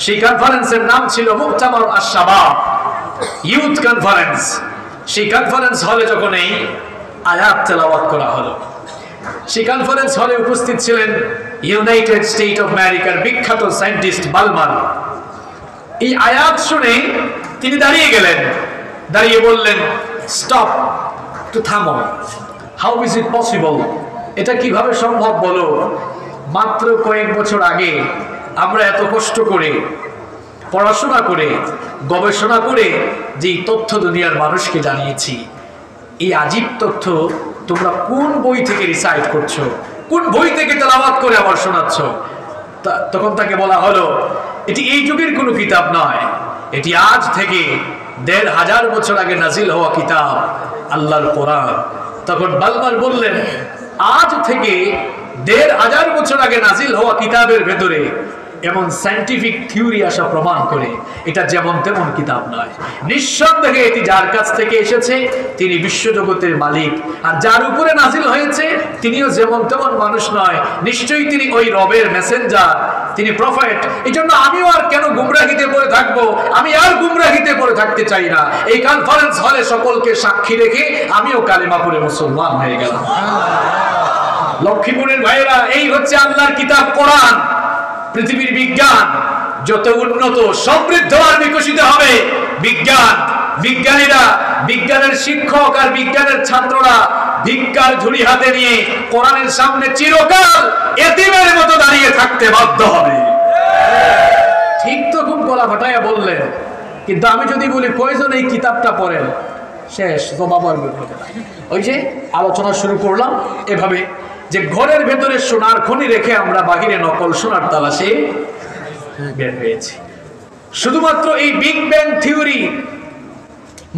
সেই কনফারেন্সের নাম ছিল মুক্তামার আশ-শাবাব, ইউথ কনফারেন্স। সেই কনফারেন্স হলে যখন এই আয়াত তেলাওয়াত করা হলো, সেই কনফারেন্স হলে উপস্থিত ছিলেন ইউনাইটেড স্টেট অফ আমেরিকার বিখ্যাত সায়েন্টিস্ট বালমার। এই আয়াত শুনে তিনি দাঁড়িয়ে গেলেন, দাঁড়িয়ে বললেন, স্টপ, একটু থামো। How is it possible? এটা কিভাবে সম্ভব বলো? মাত্র কয়েক বছর আগে আমরা এত কষ্ট করে পড়াশোনা করে গবেষণা করে যে তথ্য দুনিয়ার মানুষকে জানিয়েছি, এই আজীব তথ্য তোমরা কোন বই থেকে রিসাইট করছো, কোন বই থেকে তেলাওয়াত করে আবার শোনাচ্ছ? তখন তাকে বলা হলো, এটি এই যুগের কোনো কিতাব নয়, এটি আজ থেকে ১৫০০ বছর আগে নাজিল হওয়া কিতাব, আল্লাহর কোরআন। তখন বালমার বললেন, আজ থেকে ১৫০০ বছর আগে নাজিল হওয়া কিতাবের ভেতরে এমন সায়েন্টিফিক থিওরি আসা প্রমাণ করে এটা যেমন তেমন কিতাব নয়। নিঃসন্দেহে এটি যার কাছ থেকে এসেছে তিনি বিশ্বজগতের মালিক, আর যার উপরে নাজিল হয়েছে তিনিও যেমন তেমন মানুষ নয়, নিশ্চয়ই তিনি ওই রবের মেসেঞ্জার, তিনি প্রফেট। এই জন্য আমিও আর কেন গুমরাহিতে পড়ে থাকবো? আমি আর গুমরাহিতে পড়ে থাকতে চাই না। এই কনফারেন্স হলে সকলকে সাক্ষী রেখে আমিও কালেমা পড়ে মুসলমান হয়ে গেলাম। লক্ষ্মীপুরের ভাইয়েরা, এই হচ্ছে আল্লাহর কিতাব কোরআন। পৃথিবীর বিজ্ঞান যত উন্নত সমৃদ্ধ আর বিকশিত হবে, বিজ্ঞানীরা, বিজ্ঞানের শিক্ষক আর বিজ্ঞানের ছাত্ররা ভিক্ষার ঝুড়ি হাতে নিয়ে কোরআনের সামনে চিরকাল এতিমের মতো দাঁড়িয়ে থাকতে বাধ্য হবে। ঠিক তখন গলা ফাটাইয়া বললেন, কিন্তু আমি যদি বলি কয়জন এই কিতাবটা পড়েন, শেষ, জবাব আর বের হবে না। ওই যে আলোচনা শুরু করলাম এভাবে যে ঘরের ভেতরে সোনার খনি রেখে আমরা বাহিরে নকল সোনার তালাশে বের হয়েছি। শুধুমাত্র এই বিগ ব্যাং থিওরি,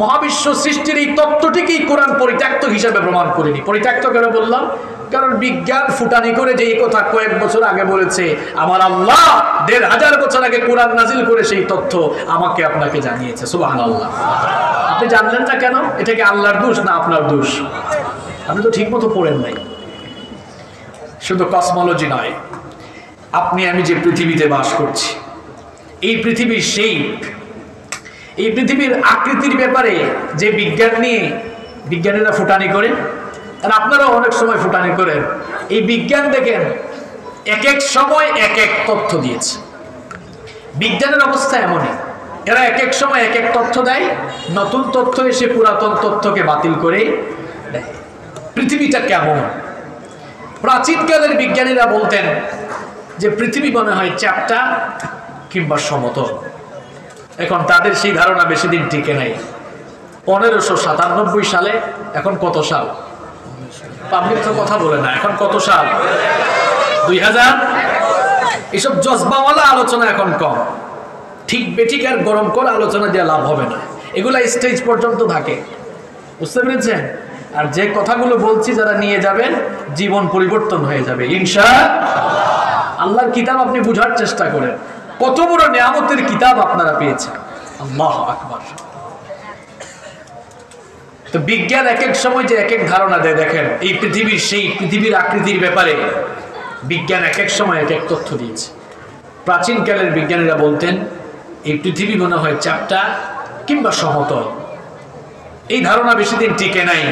মহাবিশ্ব সৃষ্টির এই তত্ত্বটিকেই কোরআন পরিত্যক্ত হিসাবে প্রমাণ করেনি। পরিত্যক্ত কেন বললাম? কারণ বিজ্ঞান ফুটানি করে যে এই কথা কয়েক বছর আগে বলেছে, আমার আল্লাহ ১৫০০ বছর আগে কোরআন নাজিল করে সেই তথ্য আমাকে আপনাকে জানিয়েছে। সুবহানাল্লাহ। আপনি জানলেন না কেন? এটা কি আল্লাহর দোষ না আপনার দোষ? আপনি তো ঠিক মতো পড়েন নাই। শুধু কসমোলজি নয়, আপনি আমি যে পৃথিবীতে বাস করছি, এই পৃথিবীর শেপ, এই পৃথিবীর আকৃতির ব্যাপারে যে বিজ্ঞান নিয়ে বিজ্ঞানীরা ফুটানি করে, আর আপনারাও অনেক সময় ফুটানি করেন, এই বিজ্ঞান দেখেন এক এক সময় এক এক তথ্য দিয়েছে। বিজ্ঞানের অবস্থা এমনই, এরা এক এক সময় এক এক তথ্য দেয়, নতুন তথ্য এসে পুরাতন তথ্যকে বাতিল করে দেয়। পৃথিবীটা কেমন? প্রাচীনকালের বিজ্ঞানীরা বলতেন যে পৃথিবী মনে হয় চ্যাপ্টা কিংবা সমতল। এখন তাদের সেই ধারণা বেশি দিন টিকে নাই। 1597 সালে, এখন কত সাল? পাবলিক তো কথা বলে না, এখন কত সাল? 2000। এসব জজবাওয়ালা আলোচনা এখন কম, ঠিক বেঠিক আর গরম করে আলোচনা দিয়ে লাভ হবে না, এগুলা স্টেজ পর্যন্ত থাকে, বুঝতে পেরেছেন? আর যে কথাগুলো বলছি যারা নিয়ে যাবেন জীবন পরিবর্তন হয়ে যাবে ইনশাআল্লাহ। আল্লাহর কিতাব আপনি বুঝার চেষ্টা করেন, কত বড় নিয়ামতের কিতাব আপনারা পেয়েছেন। আল্লাহু আকবার। তো বিজ্ঞান এক এক সময় যে এক এক ধারণা দেয়, দেখেন এই পৃথিবীর সেই পৃথিবীর আকৃতির ব্যাপারে বিজ্ঞান এক এক সময় এক এক তথ্য দিয়েছে। প্রাচীনকালের বিজ্ঞানীরা বলতেন এই পৃথিবী মনে হয় চ্যাপ্টা কিংবা সমতল। এই ধারণা বেশি দিন টিকে নাই।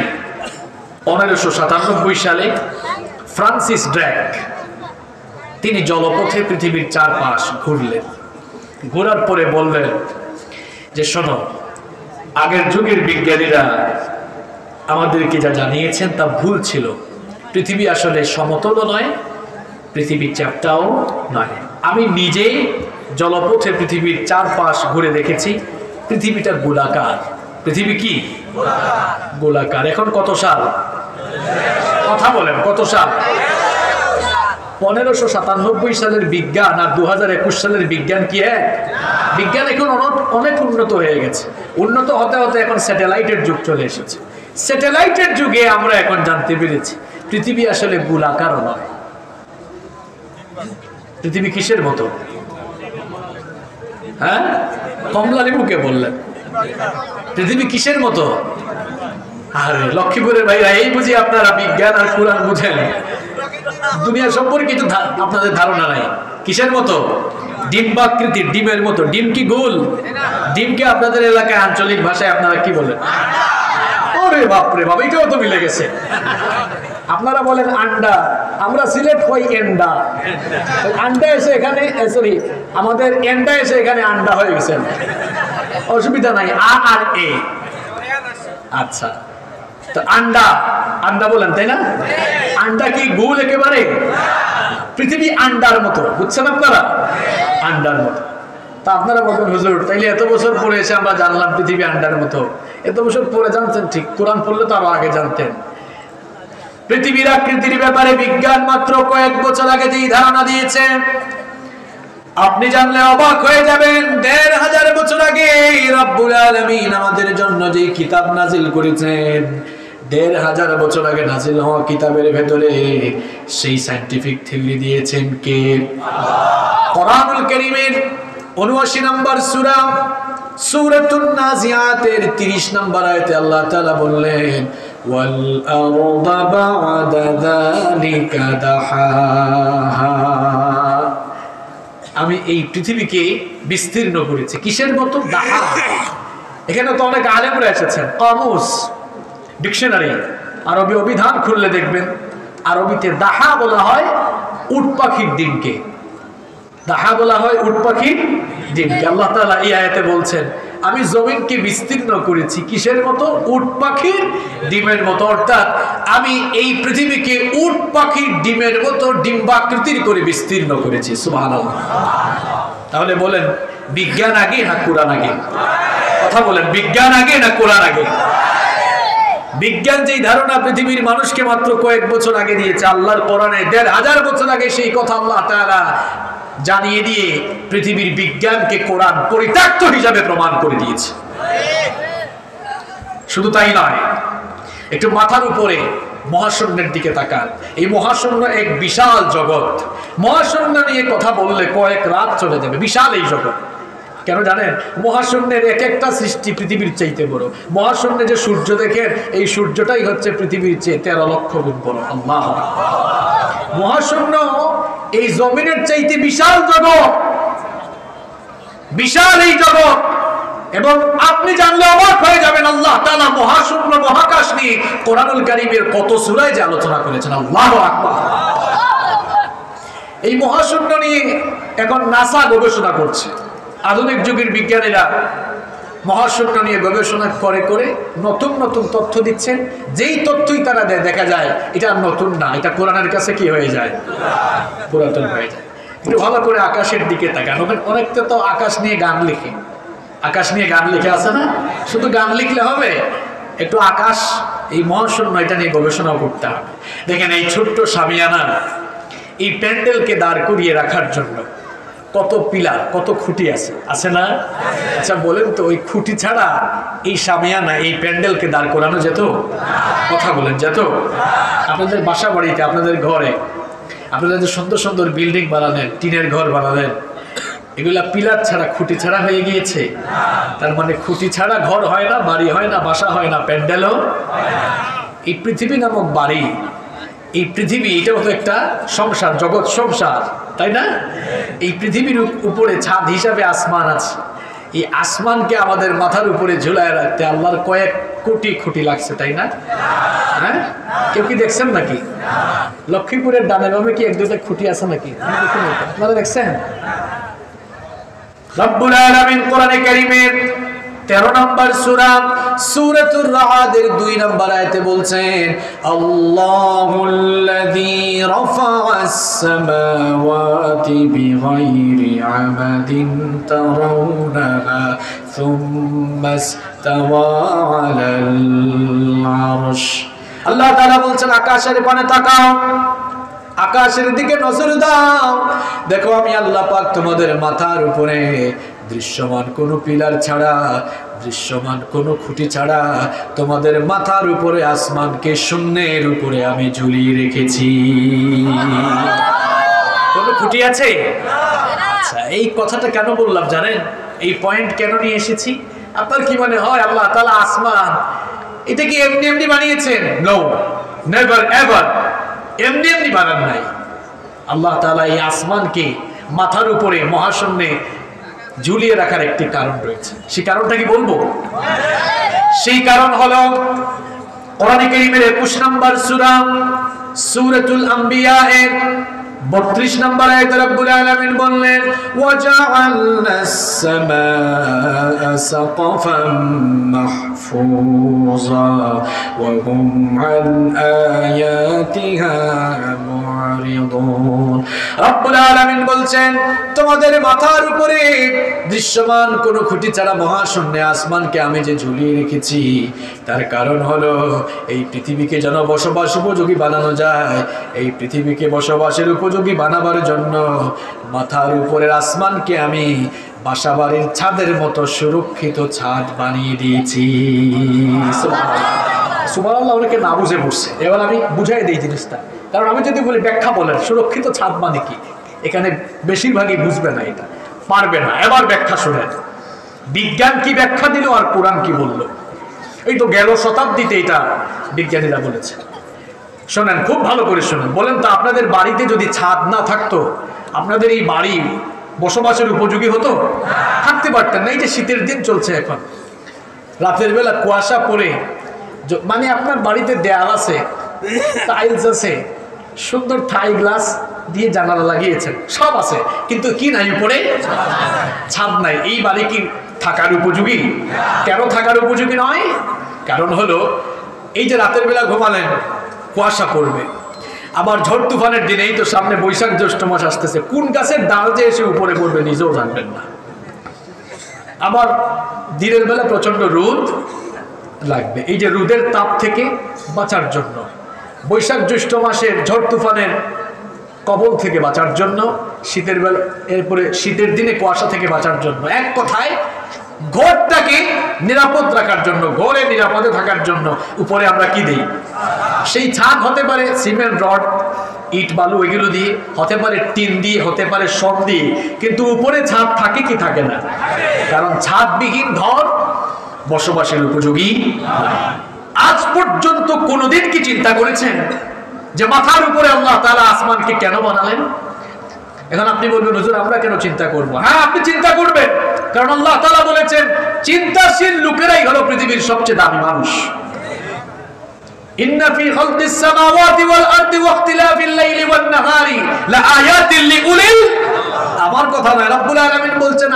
1597 সালে ফ্রান্সিস ড্রেক তিনি জলপথে পৃথিবীর চারপাশ ঘুরলেন। ঘোরার পরে বললেন যে শোনো, আগের যুগের বিজ্ঞানীরা আমাদেরকে যা জানিয়েছেন তা ভুল ছিল। পৃথিবী আসলে সমতলও নয়, পৃথিবী চ্যাপ্টাও নয়। আমি নিজে জলপথে পৃথিবীর চারপাশ ঘুরে দেখেছি, পৃথিবীটা গোলাকার। পৃথিবী কি? গোলাকার। এখন কত সাল? কথা বলেন, কত সাল? 1597 সালের বিজ্ঞান আর 2021 সালের বিজ্ঞান কি এক? বিজ্ঞান এখন অনেক উন্নত হয়ে গেছে। উন্নত হতে হতে এখন স্যাটেলাইটের যুগ চলে এসেছে। স্যাটেলাইটের যুগে আমরা এখন জানতে পেরেছি পৃথিবী আসলে গোলাকারও নয়। পৃথিবী কিসের মতো? হ্যাঁ, কমলা লেবুকে বললেন পৃথিবী কিসের মতো? আরে লক্ষ্মীপুরের ভাইরা, এই বুঝি আপনারা বিজ্ঞান আর কোরআন বুঝেন, দুনিয়া সম্পর্কে কিছু আপনাদের ধারণা নাই। কিসের মতো? ডিম্বাকৃতির, ডিমের মতো। ডিম কি গোল? ডিমকে আপনাদের এলাকায় আঞ্চলিক ভাষায় আপনারা কি বলেন? ওরে বাপরে বাপ, এটাও তো মিলে গেছে। আপনারা বলেন আন্ডা, আমরা সিলেট হই এন্ডা। আন্ডা এসে এখানে, সরি, আমাদের এন্ডা এসে এখানে আন্ডা হয়ে গেছেন, অসুবিধা নাই। আ আর এ, আচ্ছা। তো আন্ডা, আন্ডা বলেন তাই না? আন্ডা কি গোল একেবারে? পৃথিবী আন্ডার মতো, বুঝছেন আপনারা? আন্ডার মতো। তা আপনারা বলবেন হুজুর তাইলে এত বছর পরে এসে আমরা জানলাম পৃথিবী আন্ডার মতো। এত বছর পরে জানতেন ঠিক, কোরআন পড়লে তো আরো আগে জানতেন। পৃথিবীর আকৃতির ব্যাপারে বিজ্ঞান মাত্র কয়েক বছর আগে যেই ধারণা দিয়েছে, আপনি জানলে অবাক হয়ে যাবেন। 1500 বছর আগে রব্বুল আলামিন আমাদের জন্য যে কিতাব নাজিল করেছেন, 1500 বছর আগে নাজিল হওয়া কিতাবের ভেতরে সেই সায়েন্টিফিক থিওরি দিয়েছেন কে? কোরআনুল কারীমের 79 নম্বর সূরা, সূরাতুন নাজিয়াতের 30 নম্বর আয়াতে আল্লাহ তাআলা বললেন ওয়াল আরদা বা'দা যালিকা দাহাহা, আমি এই পৃথিবীকে বিস্তীর্ণ করেছি। কিসের মতো? দাহা। এখানে তো অনেক আলেমরা এসেছেন। কামুস, ডিকশনারি, আরবি অভিধান খুললে দেখবেন আরবিতে দাহা বলা হয় উট পাখির ডিমকে। দাহা বলা হয় উট পাখির ডিমকে। আল্লাহ তাআলা এই আয়াতে বলছেন আমি জমিনকে বিস্তীর্ণ করেছি কিসের মতো? উট পাখির ডিমের মতো। অর্থাৎ আমি এই পৃথিবীকে উট পাখির ডিমের মতো ডিম্বাকৃতির করে বিস্তীর্ণ করেছি। সুবহানাল্লাহ। তাহলে বলেন বিজ্ঞান আগে না কোরআন আগে? কথা বলেন, বিজ্ঞান আগে না কোরআন আগে? বিজ্ঞান যেই ধারণা পৃথিবীর মানুষকে মাত্র কয়েক বছর আগে দিয়েছে, আল্লাহর কোরআনে 1500 বছর আগে সেই কথা আল্লাহ তাআলা জানিয়ে দিয়ে পৃথিবীর বিজ্ঞানকে কোরআন পরিত্যক্ত হিসাবে প্রমাণ করে দিয়েছে। শুধু তাই নয়, একটু মাথার উপরে মহাশূন্যের দিকে তাকান। এই মহাশূন্য এক বিশাল জগৎ। মহাশূন্য নিয়ে কথা বললে কয়েক রাত চলে যাবে। বিশাল এই জগৎ। কেন জানেন? মহাশূন্যের এক একটা সৃষ্টি পৃথিবীর চাইতে বড়। মহাশূন্যে যে সূর্য দেখেন, এই সূর্যটাই হচ্ছে পৃথিবীর চেয়ে 13 লক্ষ গুণ বড়। আল্লাহ। মহাশূন্য এই জমিনের চাইতে বিশাল জগৎ। বিশাল এই জগৎ। এবং আপনি জানলে অবাক হয়ে যাবেন আল্লাহ তাআলা মহাশূন্য মহাকাশ নিয়ে কোরআনুল কারীমের কত সূরায় যে আলোচনা করেছেন। আল্লাহু আকবার। এই মহাশূন্য নিয়ে এখন নাসা গবেষণা করছে। আধুনিক যুগের বিজ্ঞানীরা মহাশূন্য নিয়ে গবেষণা করে করে নতুন নতুন তথ্য দিচ্ছেন। যেই তথ্যই তারা দেয় দেখা যায় এটা নতুন না, এটা কোরআনের কাছে কি হয়ে যায়, পুরাতন হয়ে যায়। একটু ভালো করে আকাশের দিকে তাকান। অনেকটা তো আকাশ নিয়ে গান লিখে, আকাশ নিয়ে গান লিখে আছে না? শুধু গান লিখলে হবে, একটু আকাশ এই মহাশূন্য এটা নিয়ে গবেষণাও করতে হবে। দেখেন এই ছোট্ট শামিয়ানা, এই প্যান্ডেলকে দাঁড় করিয়ে রাখার জন্য কত পিলার, কত খুঁটি আছে না? আচ্ছা বলেন তো, ওই খুঁটি ছাড়া এই শামিয়ানা, এই প্যান্ডেলকে দাঁড় করানো যেত? কথা বলেন, যেত? আপনাদের বাসা বাড়িতে, আপনাদের ঘরে, আপনাদের যে সুন্দর সুন্দর বিল্ডিং বানালেন, টিনের ঘর বানালেন, এগুলা পিলার ছাড়া, খুঁটি ছাড়া হয়ে গিয়েছে। তার মানে খুঁটি ছাড়া ঘর হয় না, বাড়ি হয় না, বাসা হয় না, প্যান্ডেলও। এই পৃথিবী নামক বাড়ি, এই পৃথিবী, এটা হতো একটা সংসার, জগৎ সংসার, তাই না? এই পৃথিবীর উপরে ছাদ হিসাবে আসমান আছে। এই আসমানকে আমাদের মাথার উপরে ঝুলায় রাখতে আল্লাহর কয়েক কোটি খুঁটি লাগছে, তাই না? হ্যাঁ, কেউ কি দেখছেন নাকি? লক্ষ্মীপুরের ডানে বামে কি এক দুটো খুঁটি আছে নাকি? আপনারা দেখছেন? রব্বুল আলামিন কোরআনে কারীমের 13 নম্বর সূরা সূরাতুর রা'দের 2 নম্বর আয়াতে বলছেন, আল্লাহুল্লাযী রাফা'আস সামাওয়াতি বিগাইরি আমাদিন তারাউনাহা সুম্মা ইসতাওয়া আলাল আরশ। আল্লাহ তাআলা বলছেন, আকাশের পানে তাকাও, আকাশের দিকে নজর দাও, দেখো আমি আল্লাহ পাক তোমাদের মাথার উপরে দৃশ্যমান কোনো পিলার ছাড়া, দৃশ্যমান কোনো খুঁটি ছাড়া তোমাদের মাথার উপরে আসমানকে শূন্যের উপরে আমি ঝুলিয়ে রেখেছি। কোনো খুঁটি আছে? আচ্ছা, এই কথাটা কেন বললাম জানেন? এই পয়েন্ট কেন নিয়ে এসেছি? আপনার কি মনে হয় আল্লাহ তাআলা আসমান এটা কি এমনি এমনি বানিয়েছেন? No, never ever. এমনি এমনি বানান নাই। আল্লাহ তাআলা এই আসমানকে মাথার উপরে মহাশূন্যে ঝুলিয়ে রাখার একটি কারণ রয়েছে। সেই কারণটা কি বলবো? সেই কারণ হলো কোরআনে কারীমের 21 নম্বর সূরা সূরাতুল আম্বিয়া এর 32 নম্বর আয়াতে রব্বুল আলামিন বললেন, ওয়াজআলনাস সামাআ সাকফাম মাহফুজা ওয়া হুম আন আয়াতিহা মুরিদুন। রব্বুল আলামিন বলছেন, তোমাদের মাথার উপরে দৃশ্যমান কোনো খুঁটি ছাড়া মহাশূন্যে আসমানকে আমি যে ঝুলিয়ে রেখেছি, তার কারণ হলো এই পৃথিবীকে যেন বসবাস উপযোগী বানানো যায়। এই পৃথিবীকে বসবাসের উপযোগী বানাবার জন্য মাথার উপরের আসমানকে আমি বাসাবাড়ির ছাদের মতো সুরক্ষিত ছাদ বানিয়ে দিয়েছি। সুবহানাল্লাহ। অনেকে না বুঝে বসছে, এবার আমি বুঝাই দিই জিনিসটা। কারণ আমি যদি বলি ব্যাখ্যা বলেন সুরক্ষিত ছাদ মানে কি, এখানে বেশিরভাগই বুঝবে না, এটা পারবে না। এবার ব্যাখ্যা শুনেন, বিজ্ঞান কি ব্যাখ্যা দিল আর কোরআন কি বললো। এই তো গেল শতাব্দীতে এটা বিজ্ঞানীরা বলেছে। শোনেন, খুব ভালো করে শোনেন। বলেন তো, আপনাদের বাড়িতে যদি ছাদ না থাকতো, আপনাদের এই বাড়ি বসবাসের উপযোগী হতো? থাকতে পারতেন না। এই যে শীতের দিন চলছে এখন, রাতের বেলা কুয়াশা পড়ে, মানে আপনার বাড়িতে দেয়াল আছে, টাইলস আছে, সুন্দর থাই গ্লাস দিয়ে জানালা লাগিয়েছেন, সব আছে, কিন্তু কি নাই উপরে? ছাদ নাই। এই বাড়ি কি থাকার উপযোগী? কেন থাকার উপযোগী নয়? কারণ হলো এই যে রাতের বেলা ঘুমালেন, কুয়াশা পড়বে, আবার ঝড় তুফানের দিনেই তো সামনে বৈশাখ জ্যৈষ্ঠ মাস আসতেছে, কোন গাছের ডাল যে এসে উপরে পড়বে নিজেও জানবেন না। আবার দিনের বেলা প্রচন্ড রোদ লাগবে। এই যে রোদের তাপ থেকে বাঁচার জন্য, বৈশাখ জ্যৈষ্ঠ মাসের ঝড় তুফানের কবল থেকে বাঁচার জন্য, শীতের বেলা, এরপরে শীতের দিনে কুয়াশা থেকে বাঁচার জন্য, এক কথায় ঘরটাকে নিরাপদ রাখার জন্য, ঘরে নিরাপদে থাকার জন্য উপরে আমরা কি দিই? সেই ছাদ হতে পারে সিমেন্ট রড, ইট বালু এগুলো দিয়ে, হতে পারে টিন দিয়ে, হতে পারে শন দিয়ে, কিন্তু উপরে ছাদ থাকে কি থাকে না? কারণ ছাদবিহীন ঘর বসবাসের উপযোগী। আজ পর্যন্ত কোনোদিন কি চিন্তা করেছেন যে মাথার উপরে আল্লাহ তাআলা আসমানকে কেন বানালেন? এখন আপনি বলবেন, হুজুর আমরা কেন চিন্তা করবো? হ্যাঁ, আপনি চিন্তা করবেন। কারণ আল্লাহ তাআলা বলেছেন চিন্তাশীল লোকেরাই হলো পৃথিবীর সবচেয়ে দামি মানুষ। ইন্না ফি খালকিস সামাওয়াতি ওয়াল আরদি ওয়া ইখতিলাফিল লাইলি ওয়ান নাহারি লাআয়াতিন লিউলিল, আমার কথা নয়, রব্বুল আলামিন বলছেন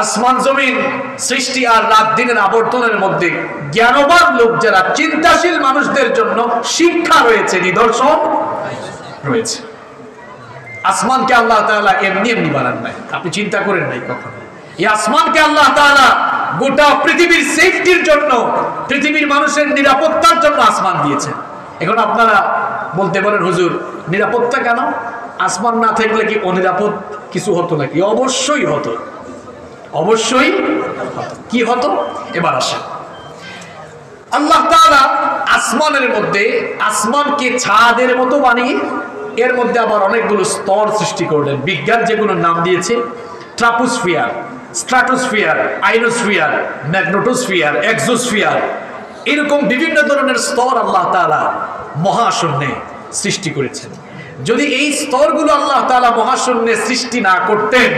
আসমান জমিন সৃষ্টি আর রাত দিনের আবর্তনের মধ্যে জ্ঞানবান লোক যারা, চিন্তাশীল মানুষদের জন্য শিক্ষা রয়েছে, নিদর্শন রয়েছে। আসমানকে আল্লাহ তাআলা এমনি এমনি বানান নাই, আপনি চিন্তা করেন নাই কখনো। এই আসমানকে আল্লাহ তাআলা গোটা পৃথিবীর সেফটির জন্য, পৃথিবীর মানুষের নিরাপত্তার জন্য আসমান দিয়েছেন। এখন আপনারা বলতে পারেন হুজুর নিরাপত্তা কেন? আসমান না থাকলে কি অনিরাপদ কিছু হতো নাকি? অবশ্যই হতো, অবশ্যই কি হতো। এবার আসেন, আল্লাহ তাআলা আসমানের মধ্যে, আসমানকে ছাদের মতো বানিয়ে এর মধ্যে আবার অনেকগুলো স্তর সৃষ্টি করলেন। বিজ্ঞান যেগুলোর নাম দিয়েছে ট্রাপোস্ফিয়ার, স্ট্র্যাটোস্ফিয়ার, আইনোস্ফিয়ার, ম্যাগনেটোস্ফিয়ার, এক্সোস্ফিয়ার, এরকম বিভিন্ন ধরনের স্তর আল্লাহ তাআলা মহাশূন্যে সৃষ্টি করেছেন। যদি এই স্তরগুলো আল্লাহ তাআলা মহাশূন্যে সৃষ্টি না করতেন,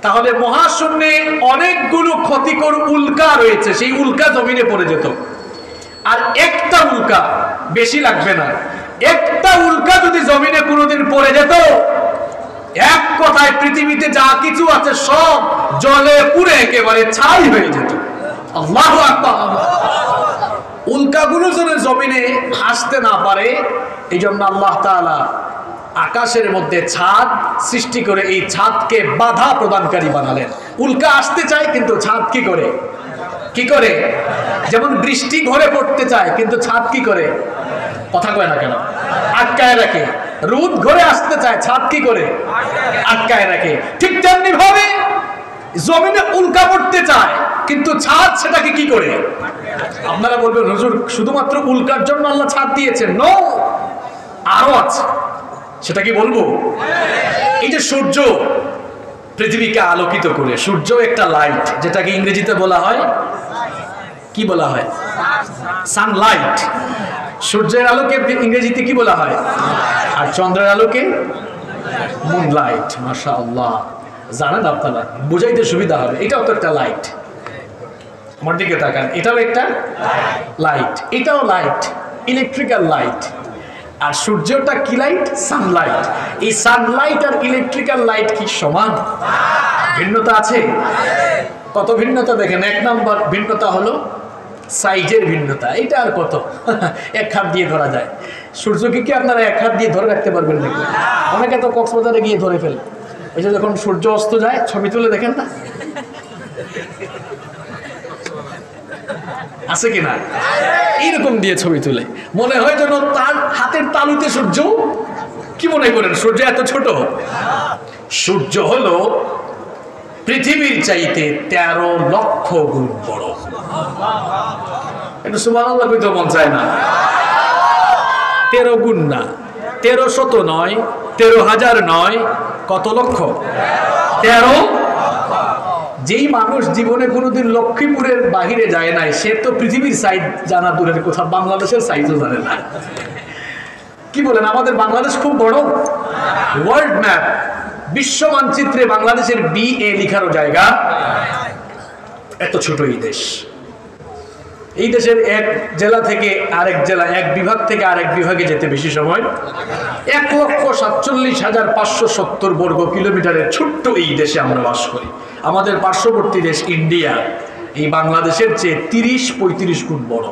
তাহলে মহাশূন্যে অনেকগুলো ক্ষতিকর উল্কা রয়েছে, সেই উল্কা জমিনে পড়ে যেত। আর একটা উল্কা, বেশি লাগবে না, একটা উল্কা যদি জমিনে কোনোদিন পড়ে যেত, এক কথায় পৃথিবীতে যা কিছু আছে সব জলে পুড়ে একেবারে ছাই হয়ে যেত। আল্লাহু আকবার। উল্কাগুলো যেন জমিনে আসতে না পারে, এই জন্য আল্লাহ তাআলা আকাশের মধ্যে ছাদ সৃষ্টি করে এই ছাদকে বাধা প্রদানকারী বানালেন। উল্কা আসতে চায় কিন্তু ছাদ কি করে, কি করে? যেমন বৃষ্টি ঘরে পড়তে চায় কিন্তু ছাদ কি করে? কথা কয় না কেন? আটকায় রাখে। রোদ ঘরে আসতে চায়, ছাদ কি করে? আটকায় রাখে। ঠিক তেমনি ভাবে জমিনে উল্কা পড়তে চায় কিন্তু ছাদ সেটাকে কি করে? আপনারা বলবেন হুজুর শুধুমাত্র উল্কার জন্য আল্লাহ ছাদ দিয়েছেন? নো, আরো আছে। সেটা কি বলবো? এই যে সূর্য পৃথিবীকে আলোকিত করে, সূর্য একটা লাইট, যেটাকে ইংরেজিতে বলা হয়, কি বলা হয়? সানলাইট। সূর্যের আলোকে ইংরেজিতে কি বলা হয়? আর চন্দ্রের আলোকে মুনলাইট। মাশাআল্লাহ, জানেন আপনারা, বুঝাইতে সুবিধা হবে। এটাও তো একটা লাইট। আমার দিকে তাকান, এটাও একটা লাইট, এটাও লাইট, ইলেকট্রিক্যাল লাইট। আর সূর্যটা কি লাইট? সানলাইট। এই সানলাইট আর ইলেকট্রিক্যাল লাইট কি সমান? ভিন্নতা আছে। কত ভিন্নতা দেখেন। এক নম্বর ভিন্নতা হলো সাইজের ভিন্নতা। এটা আর কত, এক হাত দিয়ে ধরা যায়। সূর্যকে কি আপনারা এক হাত দিয়ে ধরে রাখতে পারবেন নাকি? অনেকে তো কক্সবাজারে গিয়ে ধরে ফেলে। ওই যে যখন সূর্য অস্ত যায় ছবি তুলে দেখেন না, আছে কিনা? এইরকম দিয়ে ছবি তুলে মনে হয় যেন তার হাতের তালুতে সূর্য। কি মনে করেন সূর্য এত ছোট? সূর্য হলো পৃথিবীর চাইতে 13 লক্ষ গুণ বড়। একটু সুবহানাল্লাহ কইতে মন চায় না? 13 গুণ না, 1300 নয়, 13,000 নয়, কত লক্ষ? 13। যেই মানুষ জীবনে কোনোদিন লক্ষ্মীপুরের বাহিরে যায় নাই, সে তো পৃথিবীর সাইজ জানা দূরের কথা, বাংলাদেশের সাইজও জানে না। কি বলেন, আমাদের বাংলাদেশ খুব বড়? ওয়ার্ল্ড ম্যাপ, বিশ্ব মানচিত্রে বাংলাদেশের BA লেখারও জায়গা। এত ছোট এই দেশ। এই দেশের এক জেলা থেকে আরেক জেলা, এক বিভাগ থেকে আরেক বিভাগে যেতে বেশি সময়। 1,47,570 বর্গ কিলোমিটারের ছোট্ট এই দেশে আমরা বাস করি। আমাদের পার্শ্ববর্তী দেশ ইন্ডিয়া এই বাংলাদেশের চেয়ে 30-35 গুণ বড়।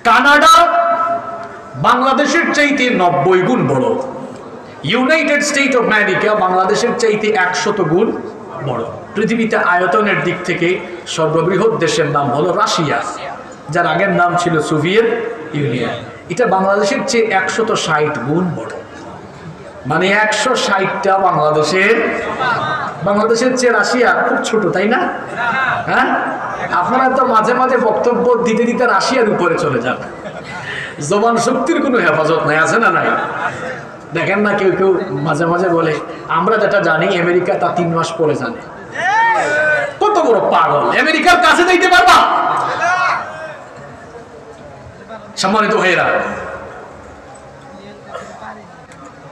কানাডা বাংলাদেশের চাইতে 90 গুণ বড়। ইউনাইটেড স্টেট অফ আমেরিকা বাংলাদেশের চাইতে 100 গুণ বড়। পৃথিবীতে আয়তনের দিক থেকে সর্ববৃহৎ দেশের নাম হলো রাশিয়া, যার আগের নাম ছিল সোভিয়েত ইউনিয়ন। এটা বাংলাদেশের চেয়ে 160 গুণ বড়। মানে 160টা বাংলাদেশের চেয়ে রাশিয়া খুব ছোট, তাই না? হ্যাঁ, আপনারা তো মাঝে মাঝে বক্তব্য দিতে দিতে রাশিয়ার উপরে চলে যান। জবান শক্তির কোনো হেফাজত নাই, আছে না নাই? দেখেন না, কেউ কেউ মাঝে মাঝে বলে আমরা যেটা জানি আমেরিকা তা 3 মাস পরে জানে। কত বড় পাগল! আমেরিকার কাছে যাইতে পারবা? সম্মানিত ভাইয়েরা,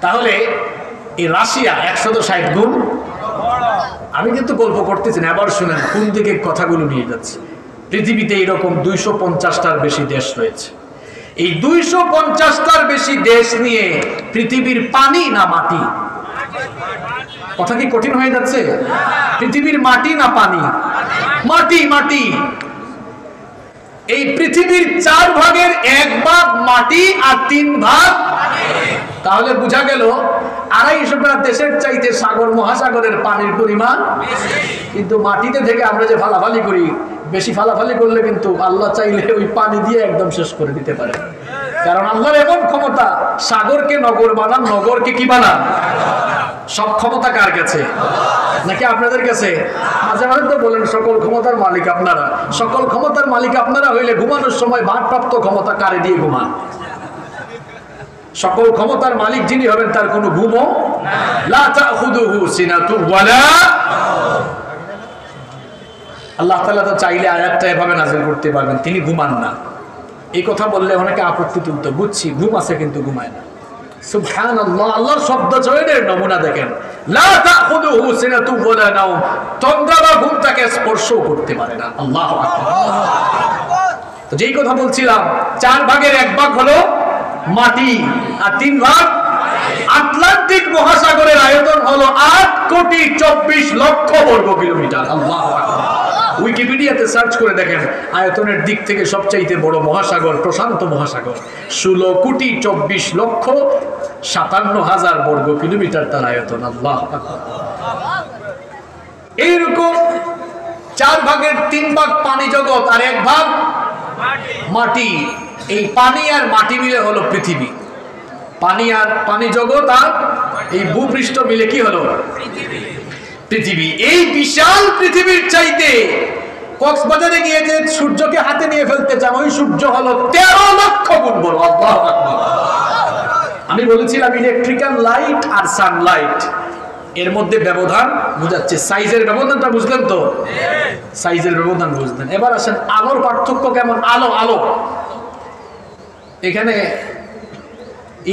তাহলে এই রাশিয়া 160 গুণ। আমি কিন্তু গল্প করতেছি না, আবার শুনেন কোন দিকে কথাগুলো নিয়ে যাচ্ছে। পৃথিবীতে এরকম 250টার বেশি দেশ রয়েছে। এই 250টার বেশি দেশ নিয়ে পৃথিবীর পানি না মাটি? কথা কি কঠিন হয়ে যাচ্ছে? পৃথিবীর মাটি না পানি? মাটি। মাটি। এই পৃথিবীর 4 ভাগের 1 ভাগ মাটি আর 3 ভাগ। তাহলে বোঝা গেল 250টা দেশের চাইতে সাগর মহাসাগরের পানির পরিমাণ কিন্তু মাটিতে থেকে আমরা যে ফালাফালি করি, বেশি ফালাফালি করলে কিন্তু আল্লাহ চাইলে ওই পানি দিয়ে একদম শেষ করে দিতে পারে। কারণ আল্লাহর এমন ক্ষমতা, সাগরকে নগর বানান, নগরকে কি বানান। সব ক্ষমতা কার কাছে? নাকি আপনাদের কাছে? মাঝে মাঝে তো বলেন সকল ক্ষমতার মালিক আপনারা। সকল ক্ষমতার মালিক আপনারা হইলে ঘুমানোর সময় ভারপ্রাপ্ত ক্ষমতা কারে দিয়ে ঘুমান? সকল ক্ষমতার মালিক যিনি হবেন তার কোনো ঘুমও লা তাখুযুহু সিনাতু ওয়ালা। আল্লাহ তাআলা তো চাইলে আয়াতটা এভাবে নাযিল করতে পারবেন, তিনি ঘুমান না। এই কথা বললে অনেকে আপত্তি তুলতো, বুঝছি ঘুম আছে কিন্তু ঘুমায় না। সুবহানাল্লাহ, আল্লাহর শব্দ চয়নের নমুনা দেখেন। লা তাখুযুহু সিনাতু ওয়ালা নাওম, তন্দ্রা বা ঘুম তাকে স্পর্শও করতে পারে না। আল্লাহু আকবার। তো যেই কথা বলছিলাম, 4 ভাগের 1 ভাগ হলো মাটি আর 3 ভাগ। আটলান্টিক মহাসাগরের আয়তন হলো 8,24,00,000 বর্গ কিলোমিটার। আল্লাহু আকবার। উইকিপিডিয়াতে সার্চ করে দেখেন, আয়তনের দিক থেকে সবচাইতে বড় মহাসাগর প্রশান্ত মহাসাগর। 16,24,57,000 বর্গ কিলোমিটার তার আয়তন। আল্লাহু আকবার। এইরকম 4 ভাগের 3 ভাগ পানি জগৎ আর 1 ভাগ মাটি। এই পানি আর মাটি মিলে হলো পৃথিবী। পানি আর পানি জগৎ আর এই ভূপৃষ্ঠ মিলে কি হলো পৃথিবী। এই বিশাল পৃথিবীর চাইতে কক্সবাজারে গিয়ে যে সূর্যকে হাতে নিয়ে ফেলতে চান, ওই সূর্য হলো 13 লক্ষ গুণ বড়। আল্লাহু আকবার। আমি বলেছিলাম ইলেকট্রিক্যাল লাইট আর সানলাইট এর মধ্যে ব্যবধান বুঝাচ্ছে, সাইজের ব্যবধানটা বুঝলেন তো? সাইজের ব্যবধান বুঝলেন। এবার আসেন আলোর পার্থক্য কেমন। আলো এখানে